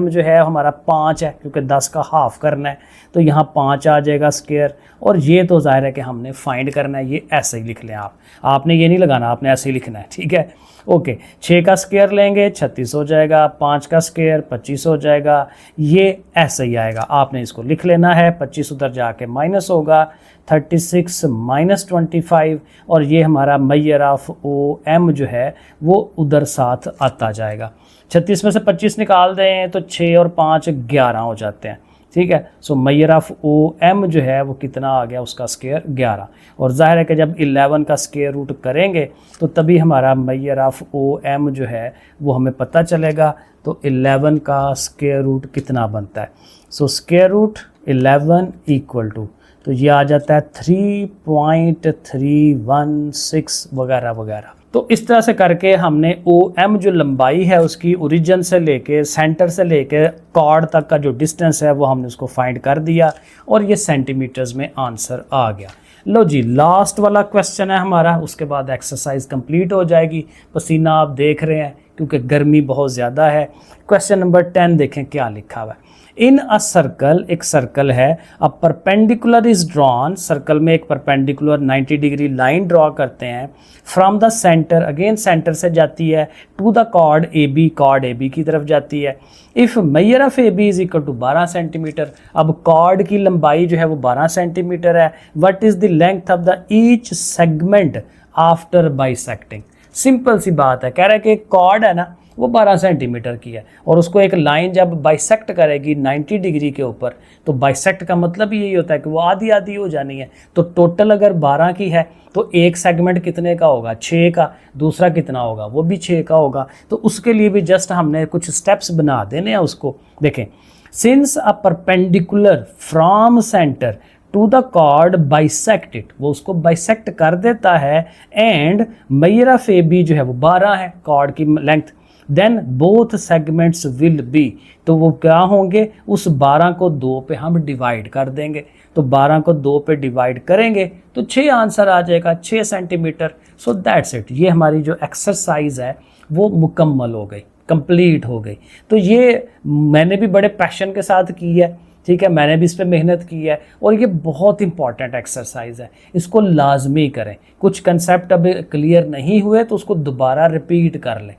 जो है हमारा 5 है, क्योंकि 10 का हाफ करना है, तो यहाँ 5 आ जाएगा स्क्वायर। और ये तो जाहिर है कि हमने फाइंड करना है, ये ऐसे ही लिख लें आपने ये नहीं लगाना, आपने ऐसे ही लिखना है, ठीक है, ओके। 6 का स्क्वायर लेंगे 36 हो जाएगा, 5 का स्क्वायर 25 हो जाएगा, ये ऐसे ही आएगा, आपने इसको लिख लेना है। 25 उधर जाके माइनस होगा, 36 माइनस 25, और ये हमारा मैयर ऑफ ओ एम जो है वो उधर साथ आता जाएगा। 36 में से 25 निकाल दें तो 6 और 5 11 हो जाते हैं, ठीक है। सो मैयर ऑफ ओ एम जो है वो कितना आ गया, उसका स्क्वायर 11, और जाहिर है कि जब 11 का स्क्वायर रूट करेंगे तो तभी हमारा मैयर ऑफ ओ एम जो है वो हमें पता चलेगा। तो 11 का स्क्वायर रूट कितना बनता है, so square root 11 equal to, तो ये आ जाता है 3.316 वगैरह वगैरह। तो इस तरह से करके हमने ओ एम जो लंबाई है उसकी ओरिजिन से लेके सेंटर से लेके कॉर्ड तक का जो डिस्टेंस है वो हमने उसको फाइंड कर दिया, और ये सेंटीमीटर्स में आंसर आ गया। लो जी लास्ट वाला क्वेश्चन है हमारा, उसके बाद एक्सरसाइज कंप्लीट हो जाएगी। पसीना आप देख रहे हैं क्योंकि गर्मी बहुत ज़्यादा है। क्वेश्चन नंबर 10 देखें क्या लिखा हुआ है। इन अ सर्कल, एक सर्कल है, a perpendicular is drawn, circle में एक परपेंडिकुलर 90 डिग्री लाइन ड्रॉ करते हैं, from the centre, again centre से जाती है, to the chord A B, chord A B की तरफ जाती है। If measure of A B is equal to 12 centimetre, अब कॉर्ड की लंबाई जो है वो 12 सेंटीमीटर है। What is the length of the each segment after bisecting. Simple सी बात है, कह रहा है कि कॉर्ड है ना वो 12 सेंटीमीटर की है, और उसको एक लाइन जब बाइसेक्ट करेगी 90 डिग्री के ऊपर, तो बाइसेक्ट का मतलब यही होता है कि वो आधी आधी हो जानी है। तो टोटल अगर 12 की है तो एक सेगमेंट कितने का होगा, 6 का, दूसरा कितना होगा, वो भी 6 का होगा। तो उसके लिए भी जस्ट हमने कुछ स्टेप्स बना देने हैं उसको। देखें, since a perpendicular from centre to the chord bisect it, वो उसको बाइसेक्ट कर देता है, and measure of A B जो है वो 12 है कॉर्ड की length. Then both segments will be, तो वो क्या होंगे, उस 12 को 2 पे हम डिवाइड कर देंगे, तो 12 को 2 पे डिवाइड करेंगे तो 6 आंसर आ जाएगा, 6 सेंटीमीटर। सो दैट्स इट, ये हमारी जो एक्सरसाइज है वो मुकम्मल हो गई, कंप्लीट हो गई। तो ये मैंने भी बड़े पैशन के साथ की है, ठीक है, मैंने भी इस पर मेहनत की है और ये बहुत इंपॉर्टेंट एक्सरसाइज है, इसको लाजमी करें। कुछ कंसेप्ट अब क्लियर नहीं हुए तो उसको दोबारा रिपीट कर लें,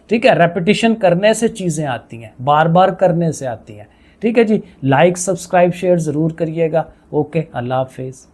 ठीक है। रेपिटिशन करने से चीज़ें आती हैं, बार बार करने से आती हैं, ठीक है जी। लाइक सब्सक्राइब शेयर ज़रूर करिएगा। ओके, अल्लाह हाफिज़।